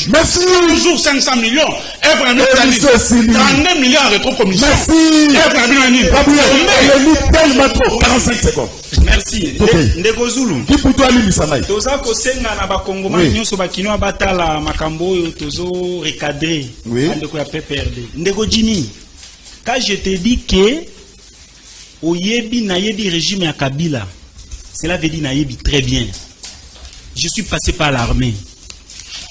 Merci. Toujours 500 millions. 32 millions en rétro-commission. Merci. Tellement trop. 45 secondes. Merci. Ndeko Zulu. Qui pour toi, Misanaï? Toza kosenga na bakongomani nyonso bakino batala makambo oyo tozo recadrer. Oui. Ndeko ya PPRD. Ndeko Jimmy. Quand je te dis que oyebi na yebi régime ya Kabila, cela veut dire na yebi très bien. Je suis passé par l'armée.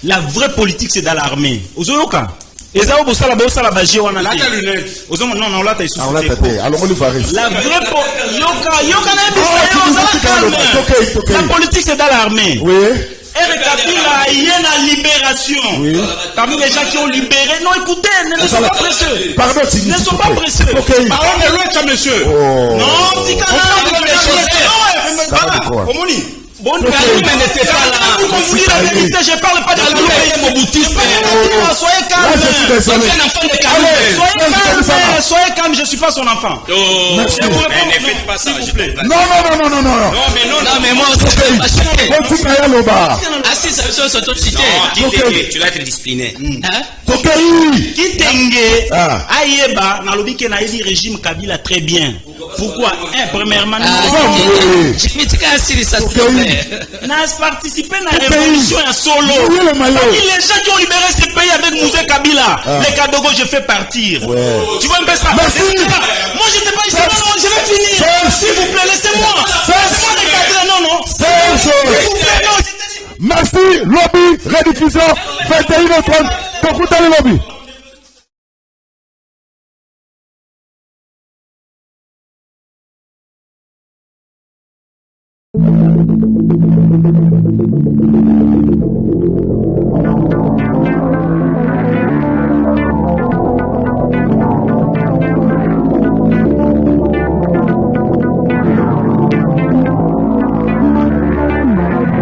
La vraie politique c'est dans l'armée. Ozoyoka. Ezao bosala bosala baje wana te. La lunette. Ozo non la ta isusu. On l'a tapé. Alors on lui va rire. La vraie yoka na yebi la politique c'est dans l'armée. Oui. Et Kabila, il y a la libération. Oui. Parmi les gens qui ont libéré, non, écoutez, ne sont pas pressés. Pardon, ne sont pas pressés. Okay. Parole de l'autre, monsieur. Oh. Non, petit canard. Omoni. Bon, n'était pas là. Vous confondez la vérité, je parle pas de la vérité. Soyez calme. Soyez calme, je suis pas son enfant. Ne faites pas ça, s'il vous plaît. Non. Non, mais moi aussi, tu dois être discipliné. Kitenge, Ayeba, Nalobike Naïdi régime Kabila très bien. Pourquoi? Premièrement, n'a participé à la révolution à Solo. Parmi les gens qui ont libéré ce pays avec Mouzé Kabila, les Kadogo, je fais partir. Tu vois un peu ça? Moi, je n'étais pas ici. Non, je vais finir. S'il vous plaît, laissez-moi. Laissez-moi recadrer. Non. S'il vous plaît, non. Merci, lobby, rediffusion, 21h30. T'écoutes le lobby.